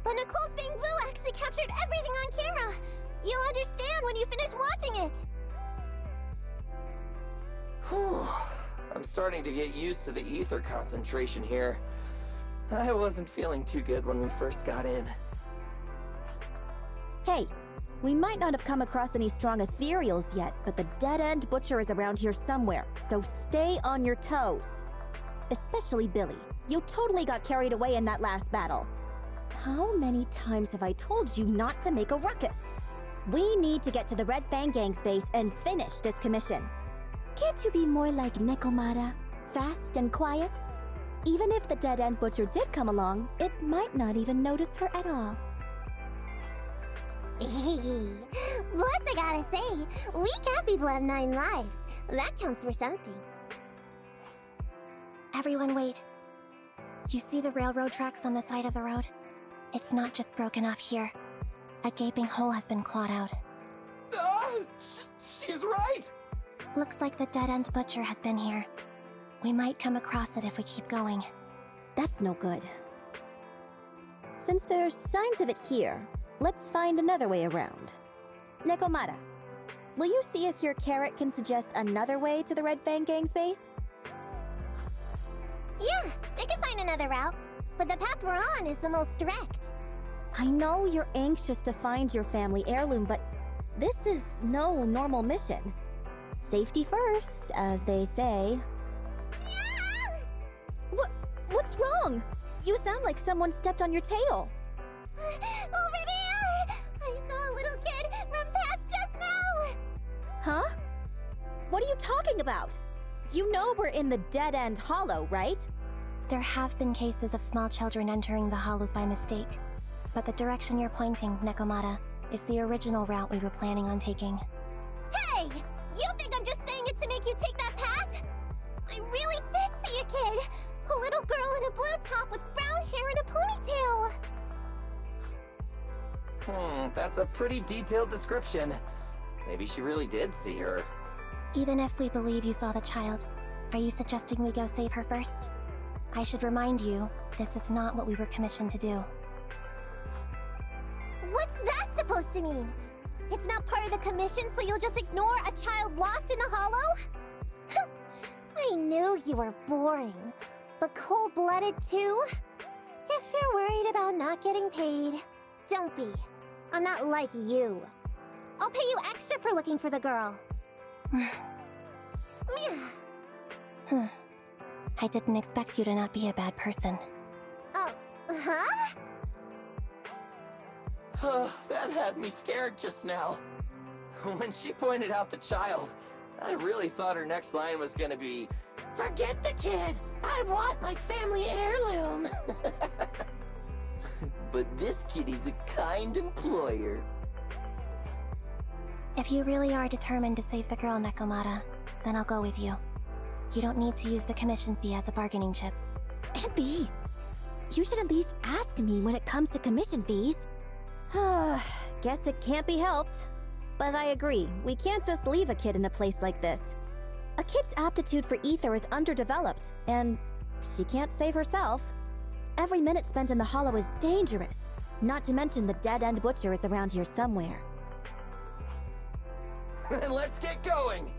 But Nicole's Bang Boo actually captured everything on camera. You'll understand when you finish watching it. Whew. I'm starting to get used to the ether concentration here. I wasn't feeling too good when we first got in. Hey, we might not have come across any strong ethereals yet, but the dead-end butcher is around here somewhere, so stay on your toes. Especially Billy. You totally got carried away in that last battle. How many times have I told you not to make a ruckus? We need to get to the Red Fang Gang's base and finish this commission. Can't you be more like Nekomata? Fast and quiet? Even if the dead-end butcher did come along, it might not even notice her at all. Plus, I gotta say, we cat people have 9 lives. That counts for something. Everyone wait. You see the railroad tracks on the side of the road? It's not just broken off here. A gaping hole has been clawed out. She's right! Looks like the dead-end butcher has been here. We might come across it if we keep going. That's no good. Since there's signs of it here, let's find another way around. Nekomata, will you see if your carrot can suggest another way to the Red Fang Gang's base? Yeah, they can find another route, but the path we're on is the most direct. I know you're anxious to find your family heirloom, but this is no normal mission. Safety first, as they say. Yeah! What's wrong? You sound like someone stepped on your tail. Over there! I saw a little kid run past just now! Huh? What are you talking about? You know we're in the dead-end hollow, right? There have been cases of small children entering the hollows by mistake. But the direction you're pointing, Nekomata, is the original route we were planning on taking. Hey! You think I'm just saying it to make you take that path? I really did see a kid! A little girl in a blue top with brown hair and a ponytail! That's a pretty detailed description. Maybe she really did see her. Even if we believe you saw the child, are you suggesting we go save her first? I should remind you, this is not what we were commissioned to do. What's that supposed to mean? It's not part of the commission, so you'll just ignore a child lost in the hollow? I knew you were boring, but cold-blooded too? If you're worried about not getting paid, don't be. I'm not like you. I'll pay you extra for looking for the girl. I didn't expect you to not be a bad person. Huh? That had me scared just now. When she pointed out the child, I really thought her next line was gonna be, "Forget the kid! I want my family heirloom!" But this kitty's a kind employer. If you really are determined to save the girl, Nekomata, then I'll go with you. You don't need to use the commission fee as a bargaining chip. Abby, you should at least ask me when it comes to commission fees. Guess it can't be helped. But I agree, we can't just leave a kid in a place like this. A kid's aptitude for ether is underdeveloped, and she can't save herself. Every minute spent in the hollow is dangerous, not to mention the dead-end butcher is around here somewhere. Then let's get going!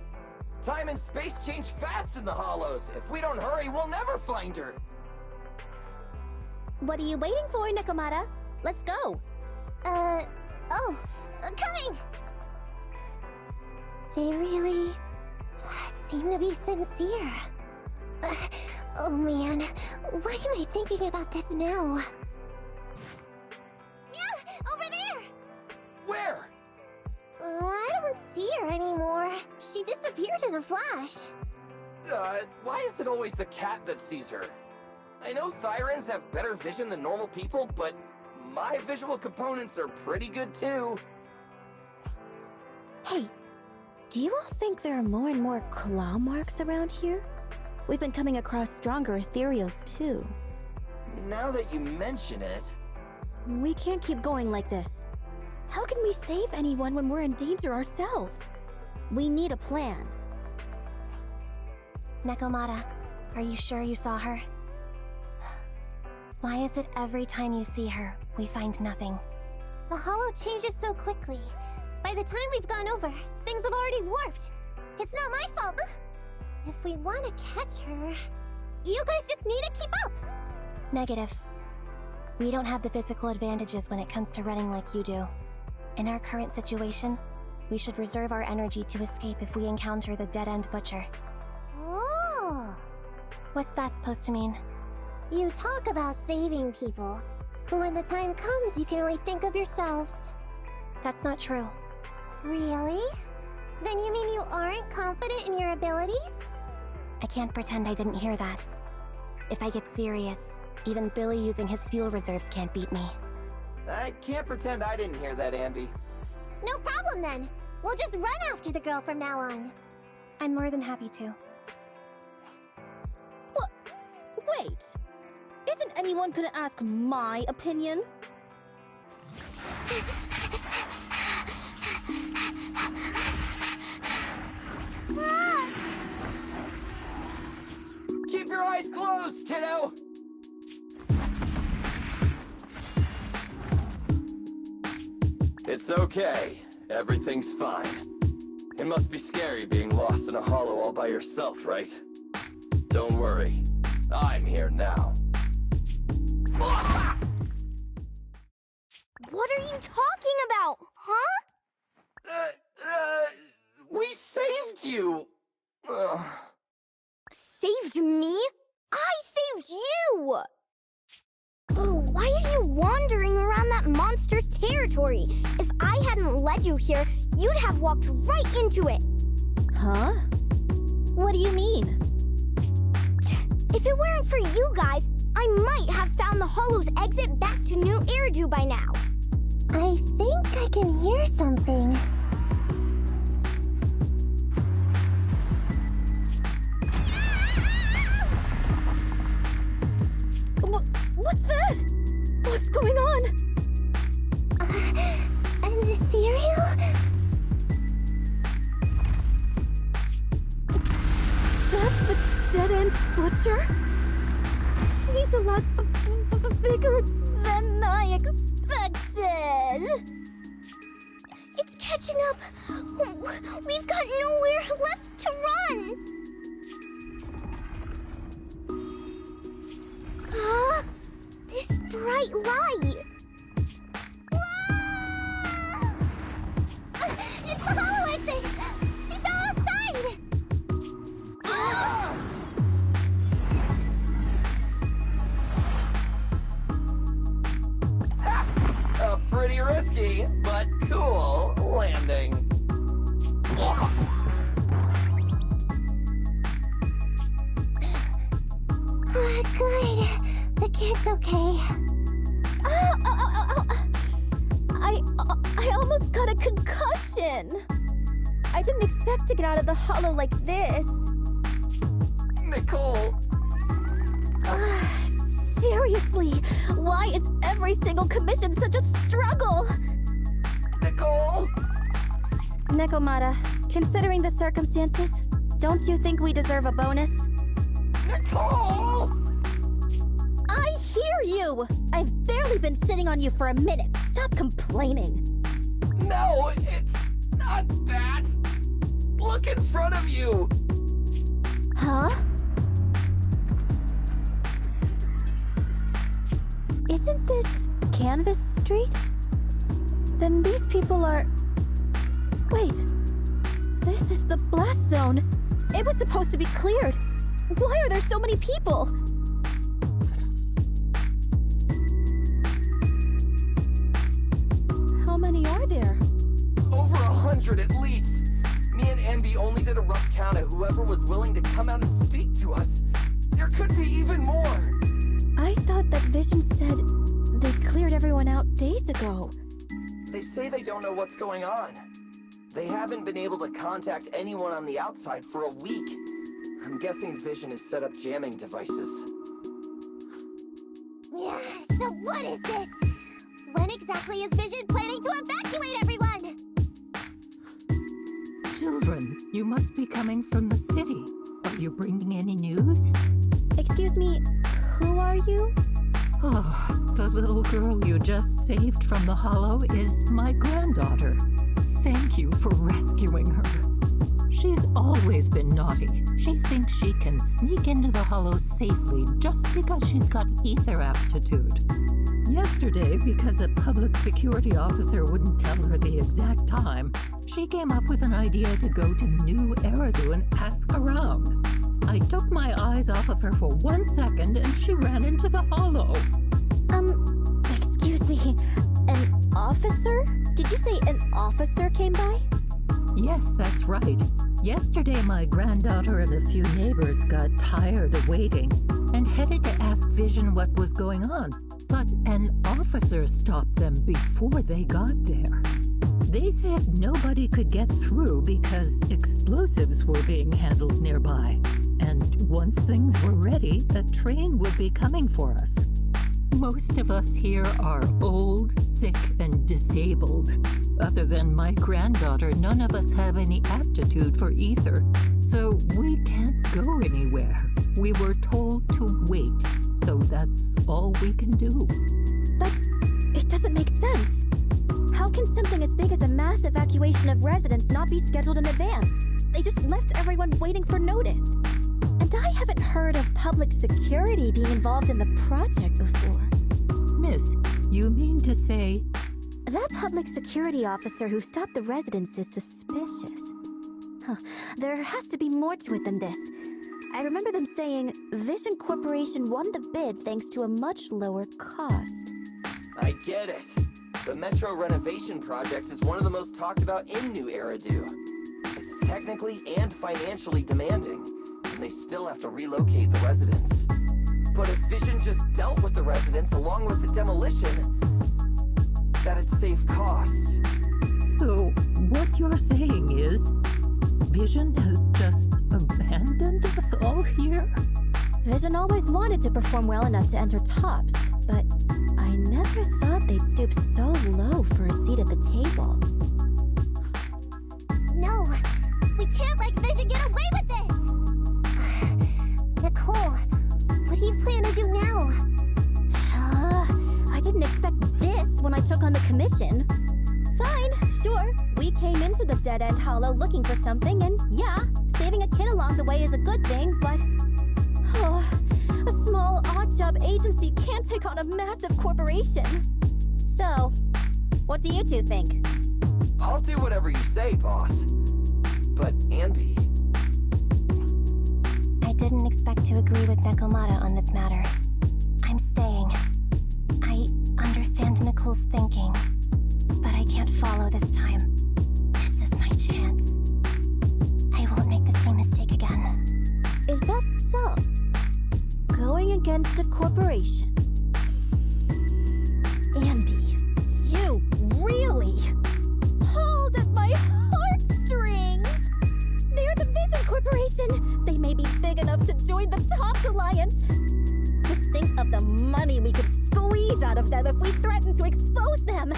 Time and space change fast in the hollows. If we don't hurry, we'll never find her. What are you waiting for, Nekomata? Let's go! Coming! They really seem to be sincere. Oh man, why am I thinking about this now? Yeah, over there! Where? I don't see her anymore. She disappeared in a flash. Why is it always the cat that sees her? I know Thyrans have better vision than normal people, but my visual components are pretty good too. Hey, do you all think there are more and more claw marks around here? We've been coming across stronger ethereals too. Now that you mention it... We can't keep going like this. How can we save anyone when we're in danger ourselves? We need a plan. Nekomata, are you sure you saw her? Why is it every time you see her, we find nothing? The hollow changes so quickly. By the time we've gone over, things have already warped. It's not my fault. If we want to catch her, you guys just need to keep up. Negative. We don't have the physical advantages when it comes to running like you do. In our current situation, we should reserve our energy to escape if we encounter the dead-end butcher. Oh! What's that supposed to mean? You talk about saving people, but when the time comes, you can only think of yourselves. That's not true. Really? Then you mean you aren't confident in your abilities? I can't pretend I didn't hear that. If I get serious, even Billy using his fuel reserves can't beat me. I can't pretend I didn't hear that, Ambi. No problem then. We'll just run after the girl from now on. I'm more than happy to. What? Wait! Isn't anyone gonna ask my opinion? Keep your eyes closed, kiddo! It's okay. Everything's fine. It must be scary being lost in a hollow all by yourself, right? Don't worry. I'm here now. What are you talking about, huh? We saved you! Saved me? I saved you! Why are you wandering around that monster's territory? If I hadn't led you here, you'd have walked right into it. Huh? What do you mean? If it weren't for you guys, I might have found the hollow's exit back to New Eridu by now. I think I can hear something. What's that? What's going on? An ethereal? That's the dead-end butcher? He's a lot bigger than I expected. It's catching up. We've got nowhere left to run. Huh? This bright light! Whoa! It's the hollow exit! She fell outside! Pretty risky, but cool landing. Good. The kid's okay. I almost got a concussion. I didn't expect to get out of the hollow like this. Nicole! Seriously, why is every single commission such a struggle? Nicole! Nekomata, considering the circumstances, don't you think we deserve a bonus? Nicole! I hear you! I've barely been sitting on you for a minute. Stop complaining. No, it's not that. Look in front of you. Huh? Isn't this Canvas Street? Then these people are... Wait. This is the blast zone. It was supposed to be cleared. Why are there so many people? How many are there? Over 100 at least. Me and Anby only did a rough count of whoever was willing to come out and speak to us. There could be even more. I thought that Vision said they cleared everyone out days ago. They say they don't know what's going on. They haven't been able to contact anyone on the outside for a week. I'm guessing Vision has set up jamming devices. Yeah, so what is this? When exactly is Vision planning to evacuate everyone? Children, you must be coming from the city. Are you bringing any news? Excuse me, who are you? Oh, the little girl you just saved from the hollow is my granddaughter. Thank you for rescuing her. She's always been naughty. She thinks she can sneak into the hollow safely just because she's got ether aptitude. Yesterday, because a public security officer wouldn't tell her the exact time, she came up with an idea to go to New Eridu and ask around. I took my eyes off of her for 1 second and she ran into the hollow. Excuse me, an officer? Did you say an officer came by? Yes, that's right. Yesterday, my granddaughter and a few neighbors got tired of waiting and headed to ask Vision what was going on. But an officer stopped them before they got there. They said nobody could get through because explosives were being handled nearby. And once things were ready, a train would be coming for us. Most of us here are old, sick, and disabled. Other than my granddaughter, none of us have any aptitude for ether, so we can't go anywhere. We were told to wait, so that's all we can do. But it doesn't make sense. How can something as big as a mass evacuation of residents not be scheduled in advance? They just left everyone waiting for notice. And I haven't heard of public security being involved in the project before. Miss, you mean to say... That public security officer who stopped the residents is suspicious. Huh. There has to be more to it than this. I remember them saying Vision Corporation won the bid thanks to a much lower cost. I get it. The Metro renovation project is one of the most talked about in New Eridu. It's technically and financially demanding, and they still have to relocate the residents. But if Vision just dealt with the residents along with the demolition, that'd save costs. So, what you're saying is, Vision has just abandoned us all here? Vision always wanted to perform well enough to enter tops, but I never thought they'd stoop so low for a seat at the table. No, we can't let Vision get away with this! Nicole, what do you plan to do now? I didn't expect this when I took on the commission. Fine, sure. We came into the dead-end hollow looking for something, and yeah, saving a kid along the way is a good thing, but... a small, odd-job agency can't take on a massive corporation. So, what do you two think? I'll do whatever you say, boss. But Anby... I didn't expect to agree with Nekomata on this matter. I'm staying. I understand Nicole's thinking, but I can't follow this time. This is my chance. I won't make the same mistake again. Is that so? Going against a corporation? Anby, you really pulled at my heartstrings! of them if we threaten to expose them.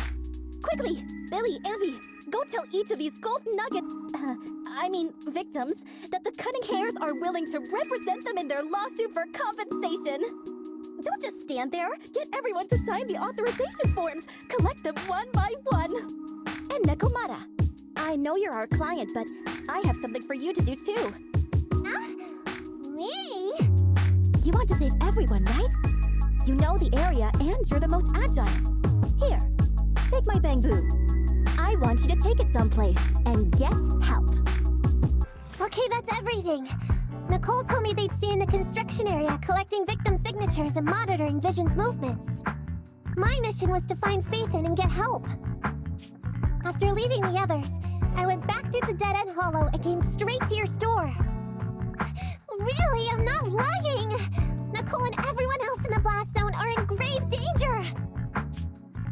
Quickly, Billy, Ambi, go tell each of these golden nuggets, victims, that the Cunning Hares are willing to represent them in their lawsuit for compensation. Don't just stand there. Get everyone to sign the authorization forms. Collect them one by one. And Nekomata, I know you're our client, but I have something for you to do too. Me? You want to save everyone, right? You know the area and you're the most agile. Here, take my bamboo. I want you to take it someplace and get help. Okay, that's everything. Nicole told me they'd stay in the construction area collecting victim signatures and monitoring Vision's movements. My mission was to find Faithin and get help. After leaving the others, I went back through the dead-end hollow and came straight to your store. Really, I'm not lying! Nicole and everyone else in the blast zone are in grave danger!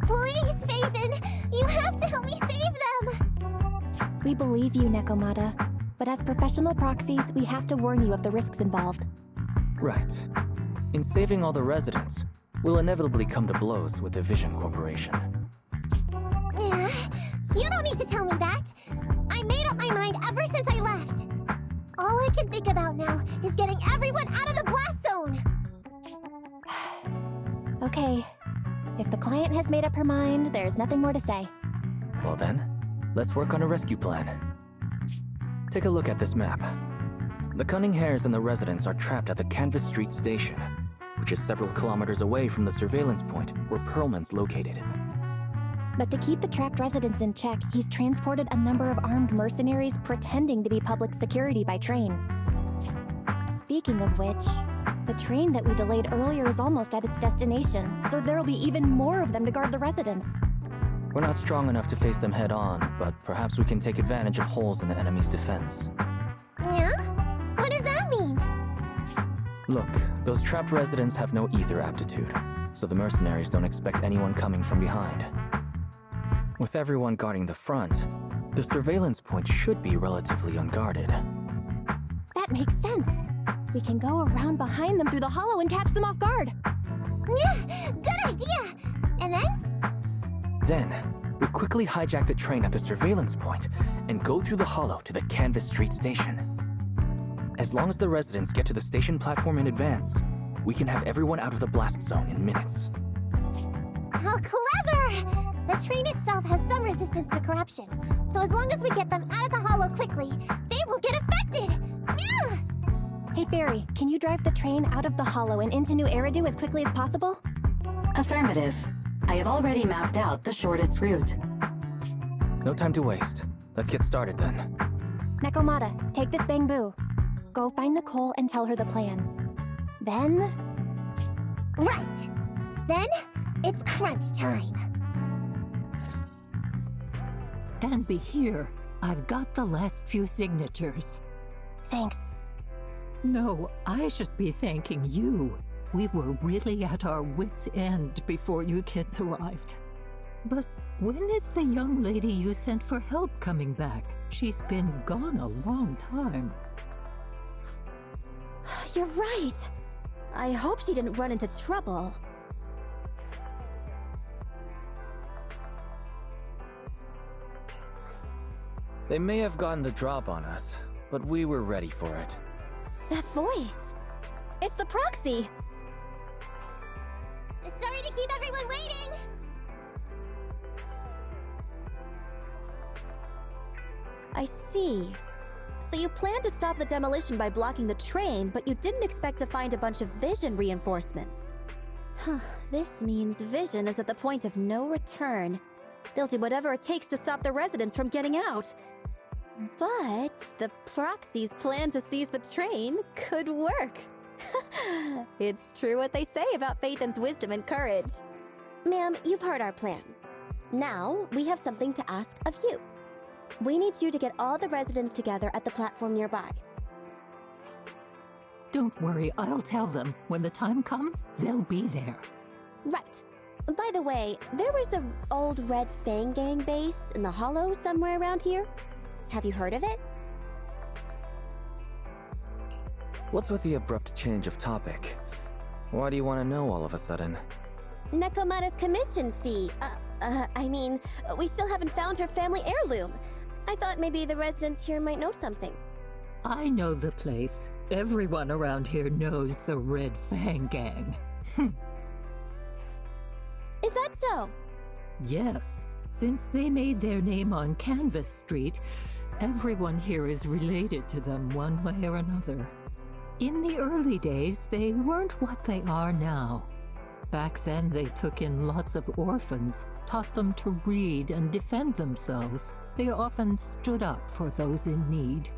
Please, Faithin, you have to help me save them! We believe you, Nekomata. But as professional proxies, we have to warn you of the risks involved. Right. In saving all the residents, we'll inevitably come to blows with the Vision Corporation. You don't need to tell me that! I made up my mind ever since I left! All I can think about now is getting everyone out of the blast zone! Okay. If the client has made up her mind, there's nothing more to say. Well then, let's work on a rescue plan. Take a look at this map. The Cunning Hares and the residents are trapped at the Canvas Street station, which is several kilometers away from the surveillance point where Perlman's located. But to keep the trapped residents in check, he's transported a number of armed mercenaries pretending to be public security by train. Speaking of which, the train that we delayed earlier is almost at its destination, so there'll be even more of them to guard the residents. We're not strong enough to face them head-on, but perhaps we can take advantage of holes in the enemy's defense. Yeah? What does that mean? Look, those trapped residents have no ether aptitude, so the mercenaries don't expect anyone coming from behind. With everyone guarding the front, the surveillance point should be relatively unguarded. That makes sense. We can go around behind them through the hollow and catch them off guard. Yeah, good idea! And then? Then, we quickly hijack the train at the surveillance point and go through the hollow to the Canvas Street station. As long as the residents get to the station platform in advance, we can have everyone out of the blast zone in minutes. How clever! The train itself has some resistance to corruption, so as long as we get them out of the hollow quickly, they won't get affected! Yeah! Hey Fairy, can you drive the train out of the hollow and into New Eridu as quickly as possible? Affirmative. I have already mapped out the shortest route. No time to waste. Let's get started then. Nekomata, take this bamboo. Go find Nicole and tell her the plan. Then... Right! Then, it's crunch time. And be here. I've got the last few signatures. Thanks. No, I should be thanking you. We were really at our wits' end before you kids arrived. But when is the young lady you sent for help coming back? She's been gone a long time. You're right. I hope she didn't run into trouble. They may have gotten the drop on us, but we were ready for it. That voice! It's the proxy! Sorry to keep everyone waiting! I see. So you planned to stop the demolition by blocking the train, but you didn't expect to find a bunch of Vision reinforcements. Huh, this means Vision is at the point of no return. They'll do whatever it takes to stop the residents from getting out. But the proxy's plan to seize the train could work. It's true what they say about Faithin's wisdom and courage. Ma'am, you've heard our plan. Now, we have something to ask of you. We need you to get all the residents together at the platform nearby. Don't worry, I'll tell them. When the time comes, they'll be there. Right. By the way, there was an old Red Fang Gang base in the hollow somewhere around here. Have you heard of it? What's with the abrupt change of topic? Why do you want to know all of a sudden? Nekomata's commission fee. I mean, we still haven't found her family heirloom. I thought maybe the residents here might know something. I know the place. Everyone around here knows the Red Fang Gang. Is that so? Yes. Since they made their name on Canvas Street, everyone here is related to them one way or another. In the early days, they weren't what they are now. Back then, they took in lots of orphans, taught them to read and defend themselves. They often stood up for those in need.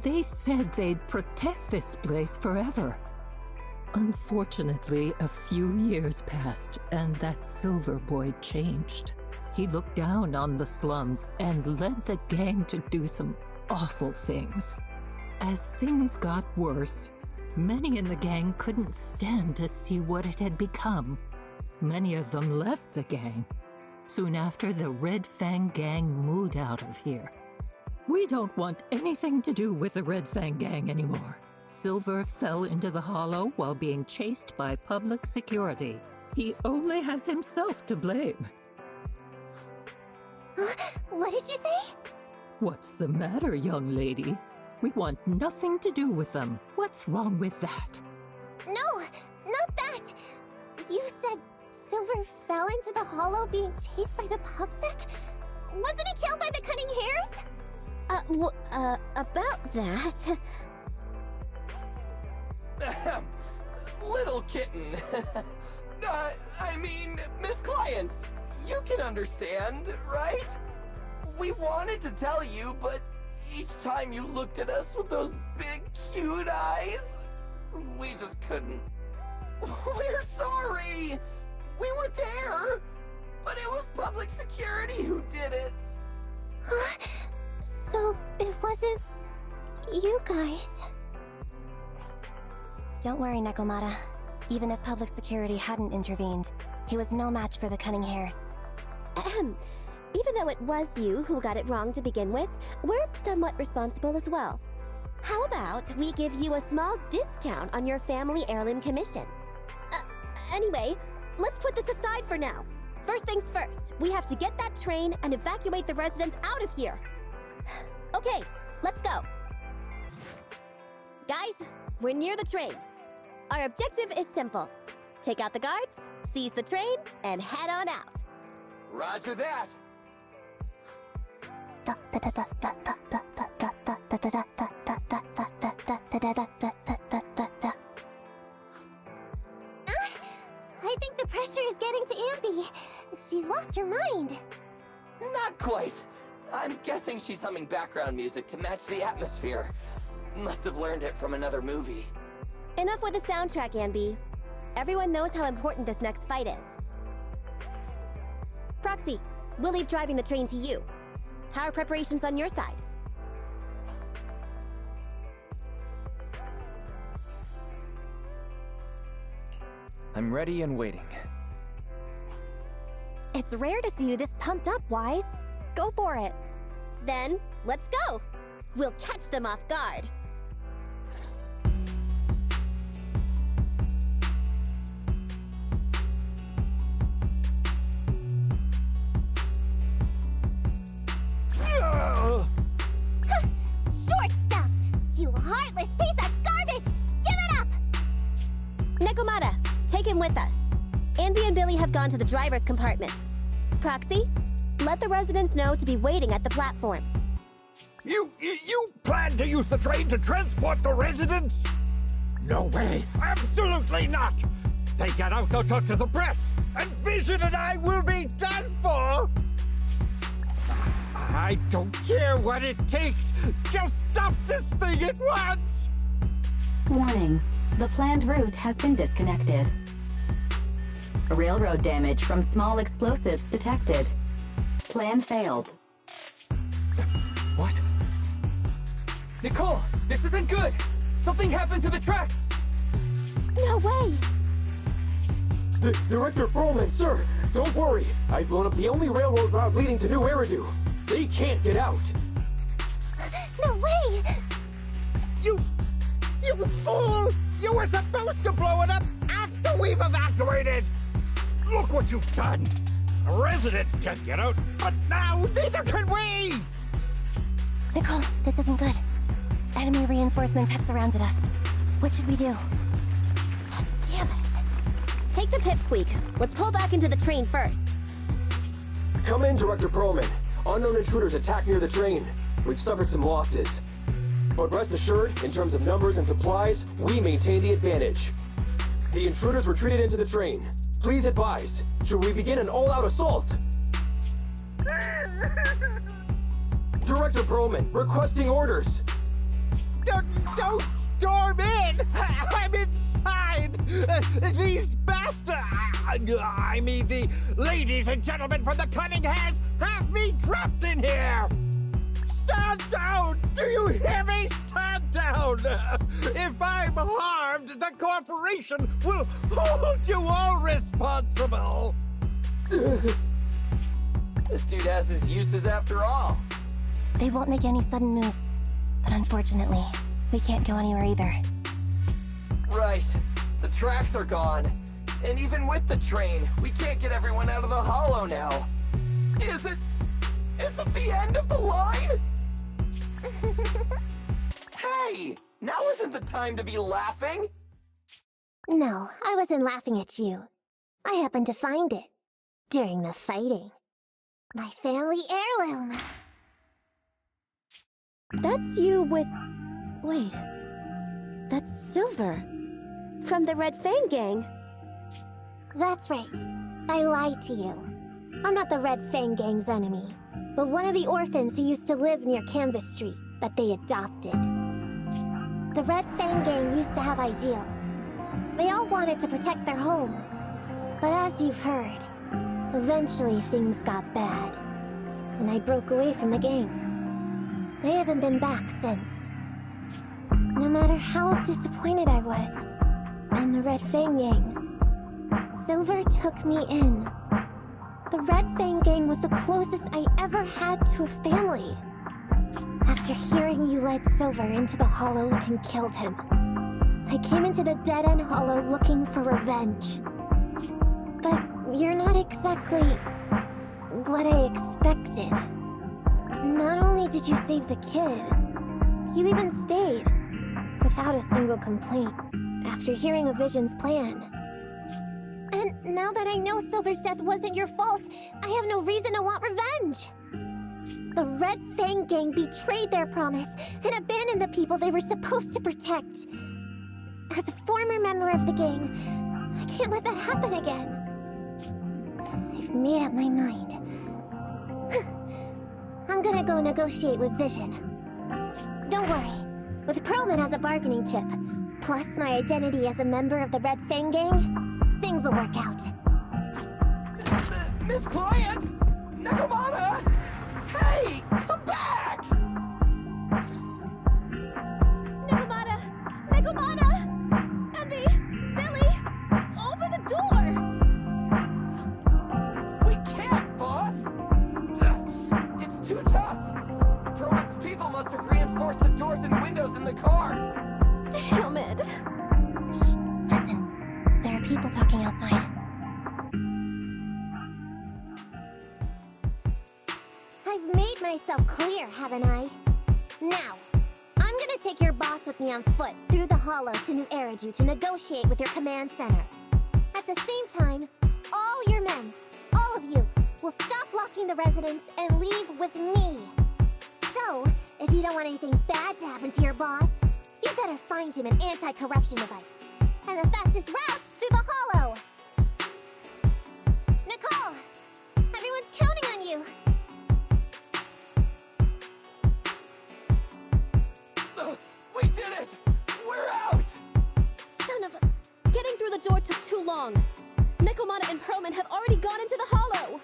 They said they'd protect this place forever. Unfortunately, a few years passed, and that Silver Boy changed. He looked down on the slums and led the gang to do some awful things. As things got worse, many in the gang couldn't stand to see what it had become. Many of them left the gang. Soon after, the Red Fang Gang moved out of here. We don't want anything to do with the Red Fang Gang anymore. Silver fell into the hollow while being chased by public security. He only has himself to blame. What did you say? What's the matter, young lady? We want nothing to do with them. What's wrong with that? No, not that! You said Silver fell into the hollow being chased by the pubsec? Wasn't he killed by the cunning hares? About that... Little kitten. I mean, Miss Client, you can understand, right? We wanted to tell you, but each time you looked at us with those big, cute eyes, we just couldn't. We're sorry! We were there, but it was public security who did it. So it wasn't you guys. Don't worry, Nekomata. Even if public security hadn't intervened, he was no match for the cunning hares. Even though it was you who got it wrong to begin with, we're somewhat responsible as well. How about we give you a small discount on your family heirloom commission? Anyway, let's put this aside for now. First things first, we have to get that train and evacuate the residents out of here. Okay, let's go. Guys, we're near the train. Our objective is simple. Take out the guards, seize the train, and head on out. Roger that. I think the pressure is getting to Ambi. She's lost her mind. Not quite. I'm guessing she's humming background music to match the atmosphere. Must have learned it from another movie. Enough with the soundtrack, Ambi. Everyone knows how important this next fight is. Proxy, we'll leave driving the train to you. How are preparations on your side? I'm ready and waiting. It's rare to see you this pumped up, Wise. Go for it. Then, let's go. We'll catch them off guard. Short stuff! You heartless piece of garbage! Give it up! Nekomata, take him with us. Ambi and Billy have gone to the driver's compartment. Proxy, let the residents know to be waiting at the platform. You plan to use the train to transport the residents? No way! Absolutely not! If they get out, they'll talk to the press, and Vision and I will be done for! I don't care what it takes! Just stop this thing at once! Warning. The planned route has been disconnected. Railroad damage from small explosives detected. Plan failed. What? Nicole, this isn't good! Something happened to the tracks! No way! Director Perlman, sir, don't worry. I've blown up the only railroad route leading to New Eridu. They can't get out. No way! You fool! You were supposed to blow it up after we've evacuated! Look what you've done! Residents can't get out, but now neither can we! Nicole, this isn't good. Enemy reinforcements have surrounded us. What should we do? Damn it. Take the pipsqueak. Let's pull back into the train first. Come in, Director Perlman. Unknown intruders attacked near the train. We've suffered some losses. But rest assured, in terms of numbers and supplies, we maintain the advantage. The intruders retreated into the train. Please advise, should we begin an all-out assault? Director Perlman, requesting orders. Don't storm in! I'm inside! These bastards! I mean, the ladies and gentlemen from the Cunning Hands have me trapped in here! Stand down! Do you hear me? Stand down! If I'm harmed, the corporation will hold you all responsible! This dude has his uses after all. They won't make any sudden moves. But unfortunately, we can't go anywhere either. Right. The tracks are gone. And even with the train, we can't get everyone out of the hollow now. Is it the end of the line? Hey! Now isn't the time to be laughing! No, I wasn't laughing at you. I happened to find it. During the fighting. My family heirloom. That's you with... Wait. That's Silver. From the Red Fang Gang. That's right. I lied to you. I'm not the Red Fang Gang's enemy, but one of the orphans who used to live near Canvas Street that they adopted. The Red Fang Gang used to have ideals. They all wanted to protect their home. But as you've heard, eventually things got bad, and I broke away from the gang. They haven't been back since. No matter how disappointed I was in the Red Fang Gang, Silver took me in. The Red Fang Gang was the closest I ever had to a family. After hearing you led Silver into the Hollow and killed him, I came into the dead-end Hollow looking for revenge. But you're not exactly what I expected. Not only did you save the kid, you even stayed, without a single complaint, after hearing of Vision's plan. And now that I know Silver's death wasn't your fault, I have no reason to want revenge! The Red Fang Gang betrayed their promise and abandoned the people they were supposed to protect. As a former member of the gang, I can't let that happen again. I've made up my mind. I'm gonna go negotiate with Vision. Don't worry. With Perlman as a bargaining chip, plus my identity as a member of the Red Fang Gang, things will work out. Miss Client! Nakamata! Hey! Come back! Nakamata! Nakamata! Envy! Billy! Open the door! We can't, boss! It's too tough! Perlman's people must have reinforced the doors and windows in the car! Damn it! Shh! Listen. There are people talking outside. I've made myself clear, haven't I? Now, I'm gonna take your boss with me on foot through the Hollow to New Eridu to negotiate with your command center. At the same time, all your men, all of you, will stop blocking the residents and leave with me. So, if you don't want anything bad to happen to your boss, you better find him an anti-corruption device. And the fastest route through the Hollow! Nicole! Everyone's counting on you! We did it! We're out! Son of a... Getting through the door took too long. Nakamata and Perlman have already gone into the Hollow!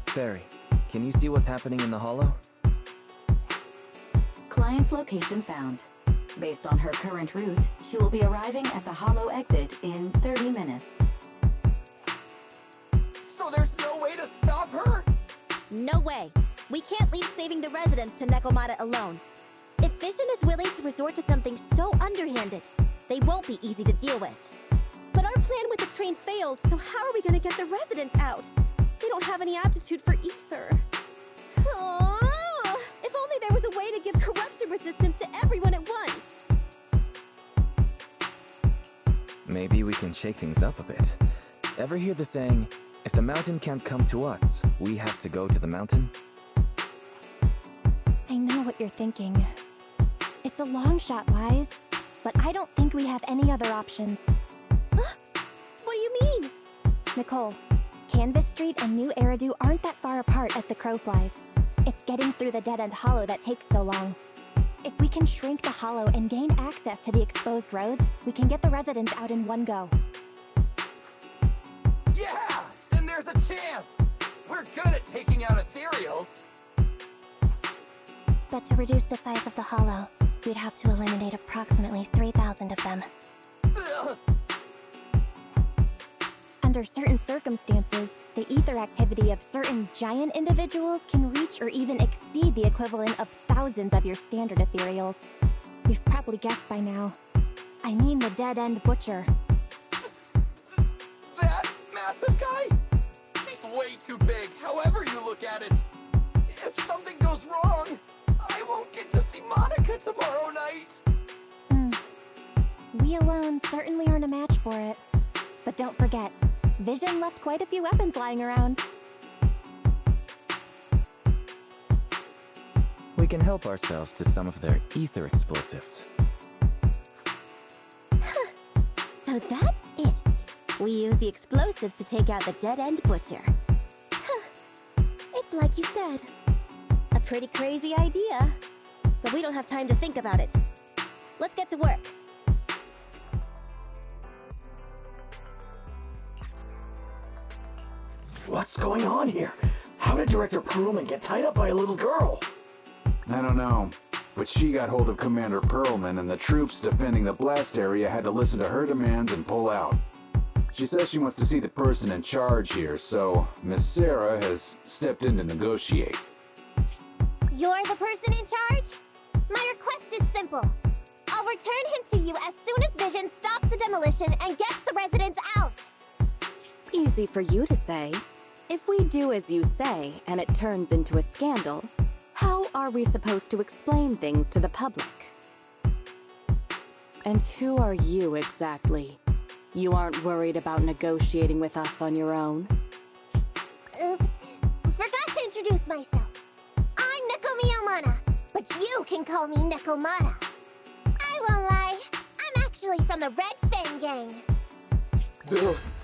Fairy, can you see what's happening in the Hollow? Client location found. Based on her current route, she will be arriving at the Hollow exit in 30 minutes. So there's no way to stop her? No way. We can't leave saving the residents to Nakamata alone. If Vision is willing to resort to something so underhanded, They won't be easy to deal with. But our plan with the train failed, so how are we gonna get the residents out? They don't have any aptitude for ether. Aww. If only there was a way to give corruption resistance to everyone at once. Maybe we can shake things up a bit. Ever hear the saying, if the mountain can't come to us, we have to go to the mountain? I know what you're thinking. It's a long shot, Wise, but I don't think we have any other options. What do you mean? Nicole, Canvas Street and New Eridu aren't that far apart as the crow flies. It's getting through the dead-end hollow that takes so long. If we can shrink the hollow and gain access to the exposed roads, we can get the residents out in one go. Yeah! Then there's a chance! We're good at taking out ethereals! But to reduce the size of the hollow, we'd have to eliminate approximately 3,000 of them. Ugh. Under certain circumstances, the ether activity of certain giant individuals can reach or even exceed the equivalent of thousands of your standard ethereals. You've probably guessed by now. I mean the dead-end butcher. That massive guy? He's way too big, however you look at it. If something goes wrong, I won't get to see Monica tomorrow night. We alone certainly aren't a match for it. But don't forget, Vision left quite a few weapons lying around. We can help ourselves to some of their ether explosives. So that's it. We use the explosives to take out the dead-end butcher. It's like you said. A pretty crazy idea. But we don't have time to think about it. Let's get to work. What's going on here? How did Director Perlman get tied up by a little girl? I don't know, but she got hold of Commander Perlman, and the troops defending the blast area had to listen to her demands and pull out. She says she wants to see the person in charge here, so Miss Sarah has stepped in to negotiate. You're the person in charge? My request is simple. I'll return him to you as soon as Vision stops the demolition and gets the residents out. Easy for you to say. If we do as you say and it turns into a scandal, how are we supposed to explain things to the public? And who are you exactly? You aren't worried about negotiating with us on your own? Oops. Forgot to introduce myself. I'm Neko Miyamana, but you can call me Nekomata. I won't lie, I'm actually from the Red Fang Gang.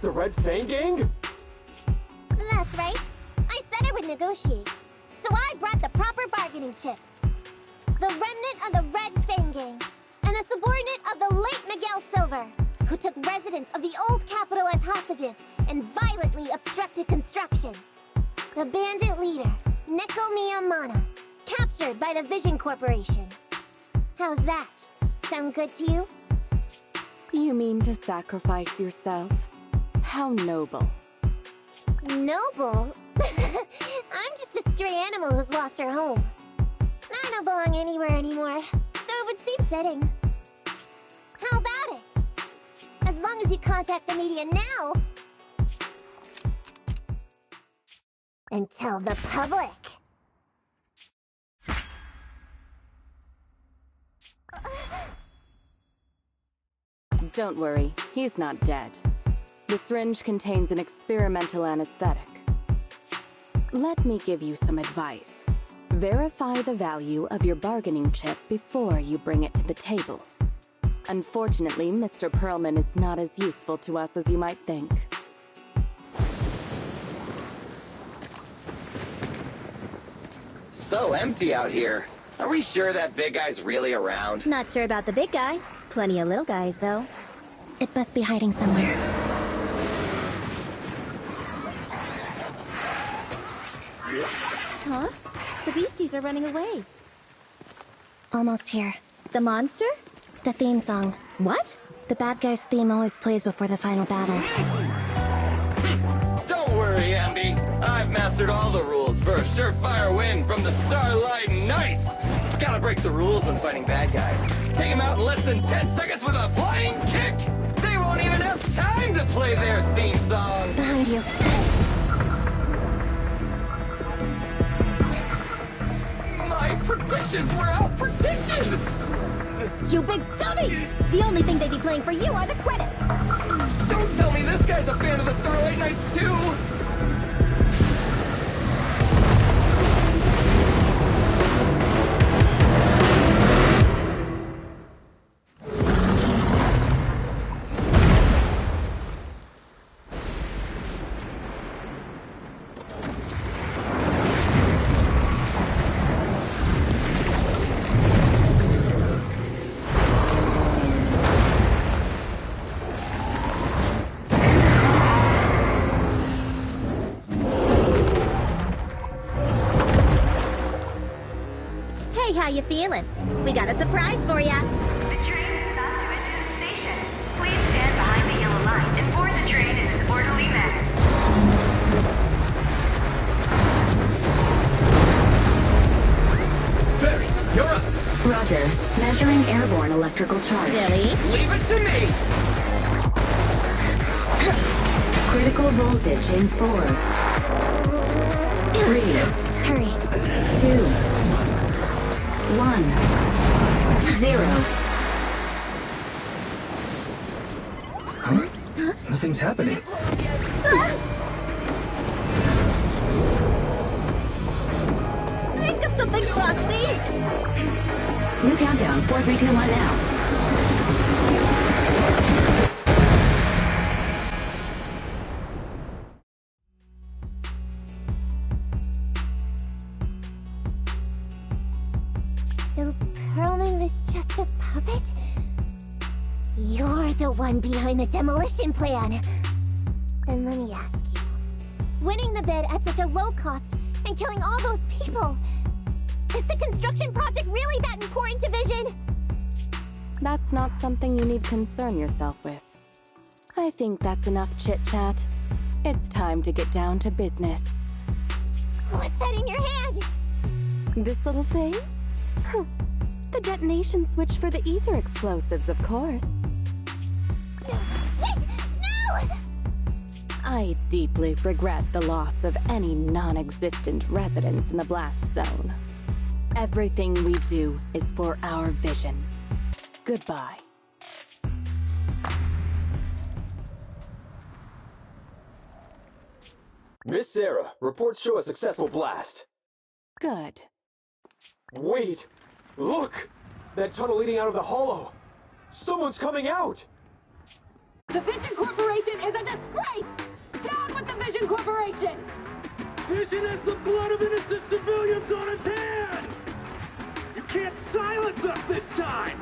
The Red Fang Gang? That's right. I said I would negotiate. So I brought the proper bargaining chips. The remnant of the Red Fang Gang, and a subordinate of the late Miguel Silver, who took residents of the old capital as hostages and violently obstructed construction. The bandit leader, Neko Miyamana, captured by the Vision Corporation. How's that? Sound good to you? You mean to sacrifice yourself? How noble. Noble? I'm just a stray animal who's lost her home. I don't belong anywhere anymore, so it would seem fitting. How about it? As long as you contact the media now and tell the public. Don't worry, he's not dead. The syringe contains an experimental anesthetic. Let me give you some advice. Verify the value of your bargaining chip before you bring it to the table. Unfortunately, Mr. Perlman is not as useful to us as you might think. So empty out here. Are we sure that big guy's really around? Not sure about the big guy. Plenty of little guys, though. It must be hiding somewhere. Huh? The beasties are running away. Almost here. The monster? The theme song. What? The bad guy's theme always plays before the final battle. Don't worry, Ambi. I've mastered all the rules for a surefire win from the Starlight Knights. Gotta break the rules when fighting bad guys. Take them out in less than 10 seconds with a flying kick! They won't even have time to play their theme song! Behind you. My predictions were out-predicted! You big dummy! The only thing they'd be playing for you are the credits! Don't tell me this guy's a fan of the Starlight Knights too! Hey, how you feeling? We got a surprise for ya. The train is about to enter the station. Please stand behind the yellow line and board the train in an orderly manner. Barry, you're up! Roger. Measuring airborne electrical charge. Billy? Leave it to me! Critical voltage in 4. 3. Hurry. 2. 1. 0. Huh? Nothing's happening. Think of something, Foxy! New countdown. 4, 3, 2, 1 now. So Perlman was just a puppet? You're the one behind the demolition plan. Then let me ask you. Winning the bid at such a low cost and killing all those people. Is the construction project really that important to Vision? That's not something you need concern yourself with. I think that's enough chit-chat. It's time to get down to business. What's that in your hand? This little thing? Huh. The detonation switch for the ether explosives, of course. Wait! No! I deeply regret the loss of any non-existent residents in the blast zone. Everything we do is for our vision. Goodbye. Miss Sarah, reports show a successful blast. Good. Wait! Look! That tunnel leading out of the hollow! Someone's coming out! The Vision Corporation is a disgrace! Down with the Vision Corporation! Vision has the blood of innocent civilians on its hands! You can't silence us this time!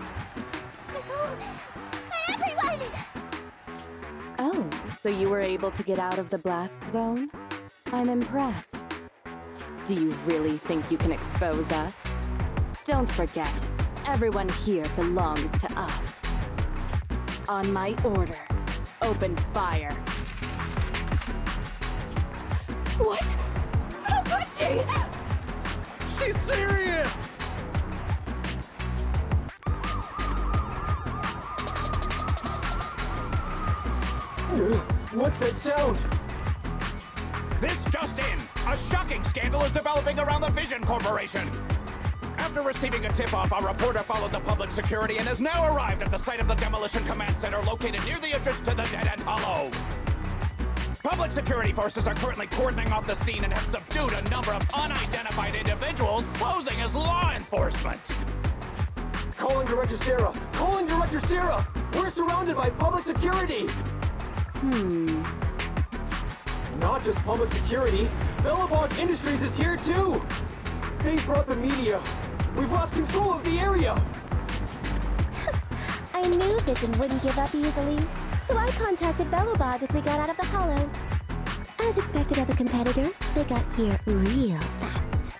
Everyone! Oh, so you were able to get out of the blast zone? I'm impressed. Do you really think you can expose us? Don't forget, everyone here belongs to us. On my order, open fire. What? How could she? She's serious! What's that sound? This just in! A shocking scandal is developing around the Vision Corporation! After receiving a tip-off, our reporter followed the public security and has now arrived at the site of the Demolition Command Center located near the entrance to the dead-end hollow. Public security forces are currently cordoning off the scene and have subdued a number of unidentified individuals posing as law enforcement. Calling Director Sarah! Calling Director Sarah! We're surrounded by public security! Not just public security, Bellabog Industries is here too! They brought the media. We've lost control of the area! I knew Vision wouldn't give up easily, so I contacted Bellabog as we got out of the hollow. As expected of a competitor, they got here real fast.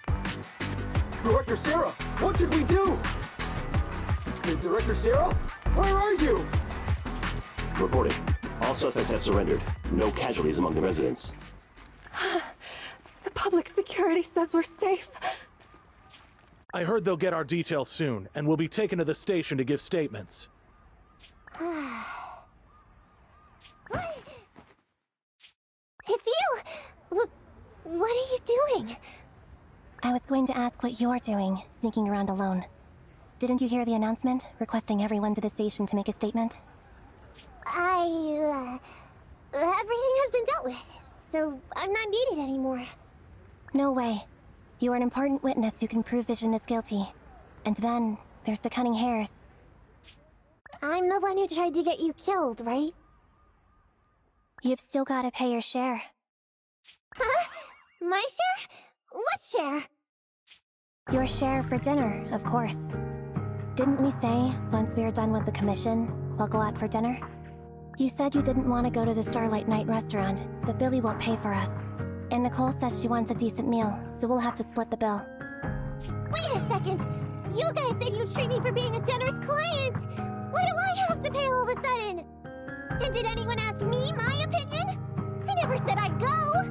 Director Sarah, what should we do? Director Sarah? Where are you? Reporting. All suspects have surrendered. No casualties among the residents. The public security says we're safe. I heard they'll get our details soon, and we'll be taken to the station to give statements. It's you! What are you doing? I was going to ask what you're doing, sneaking around alone. Didn't you hear the announcement, requesting everyone to the station to make a statement? Everything has been dealt with, so I'm not needed anymore. No way. You are an important witness who can prove Vision is guilty. And then, there's the Cunning Hares. I'm the one who tried to get you killed, right? You've still gotta pay your share. Huh? My share? What share? Your share for dinner, of course. Didn't we say, once we are done with the commission, we'll go out for dinner? You said you didn't want to go to the Starlight Night restaurant, so Billy won't pay for us. And Nicole says she wants a decent meal, so we'll have to split the bill. Wait a second! You guys said you'd treat me for being a generous client! Why do I have to pay all of a sudden? And did anyone ask me my opinion? I never said I'd go!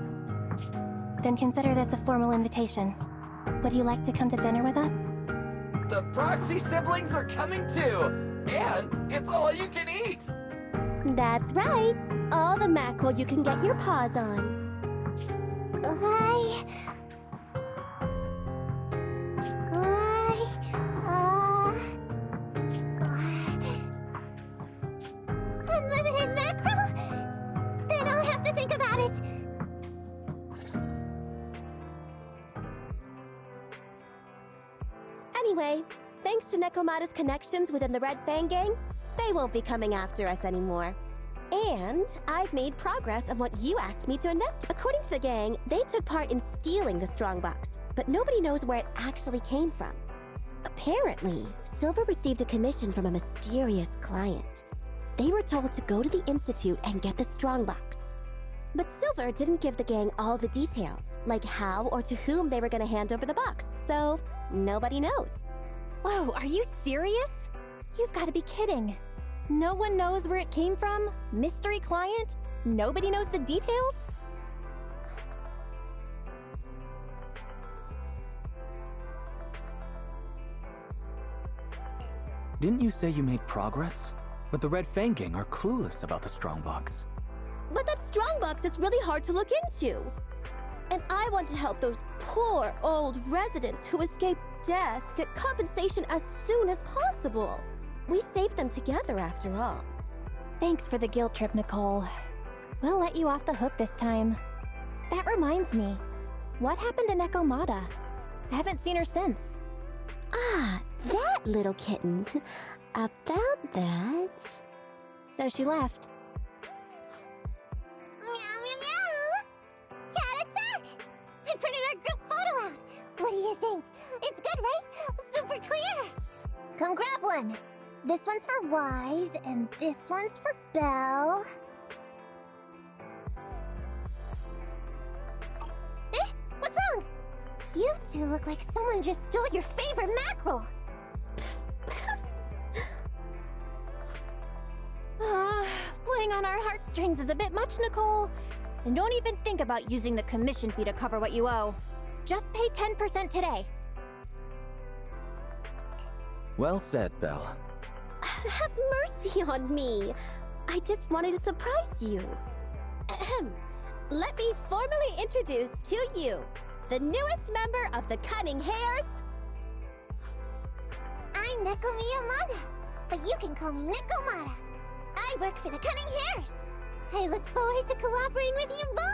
Then consider this a formal invitation. Would you like to come to dinner with us? The Proxy siblings are coming too! And it's all you can eat! That's right. All the mackerel you can get your paws on. Unlimited mackerel? Then I'll have to think about it. Anyway, thanks to Nekomata's connections within the Red Fang gang, they won't be coming after us anymore. And I've made progress on what you asked me to invest. According to the gang, they took part in stealing the strongbox, but nobody knows where it actually came from. Apparently, Silver received a commission from a mysterious client. They were told to go to the Institute and get the strongbox. But Silver didn't give the gang all the details, like how or to whom they were going to hand over the box, so nobody knows. Whoa, are you serious? You've got to be kidding. No one knows where it came from? Mystery client? Nobody knows the details? Didn't you say you made progress? But the Red Fang gang are clueless about the strongbox. But that strongbox is really hard to look into. And I want to help those poor old residents who escaped death get compensation as soon as possible. We saved them together after all. Thanks for the guilt trip, Nicole. We'll let you off the hook this time. That reminds me. What happened to Nekomata? I haven't seen her since. Ah, that little kitten. About that... So she left. Meow, meow, meow! Cat attack! I printed our group photo out! What do you think? It's good, right? Super clear! Come grab one. This one's for Wise, and this one's for Belle. What's wrong? You two look like someone just stole your favorite mackerel. Playing on our heartstrings is a bit much, Nicole. And don't even think about using the commission fee to cover what you owe. Just pay 10% today. Well said, Belle. Have mercy on me. I just wanted to surprise you. Ahem. Let me formally introduce to you the newest member of the Cunning Hares. I'm Neko Miyamada, but you can call me Nekomata. I work for the Cunning Hares. I look forward to cooperating with you both.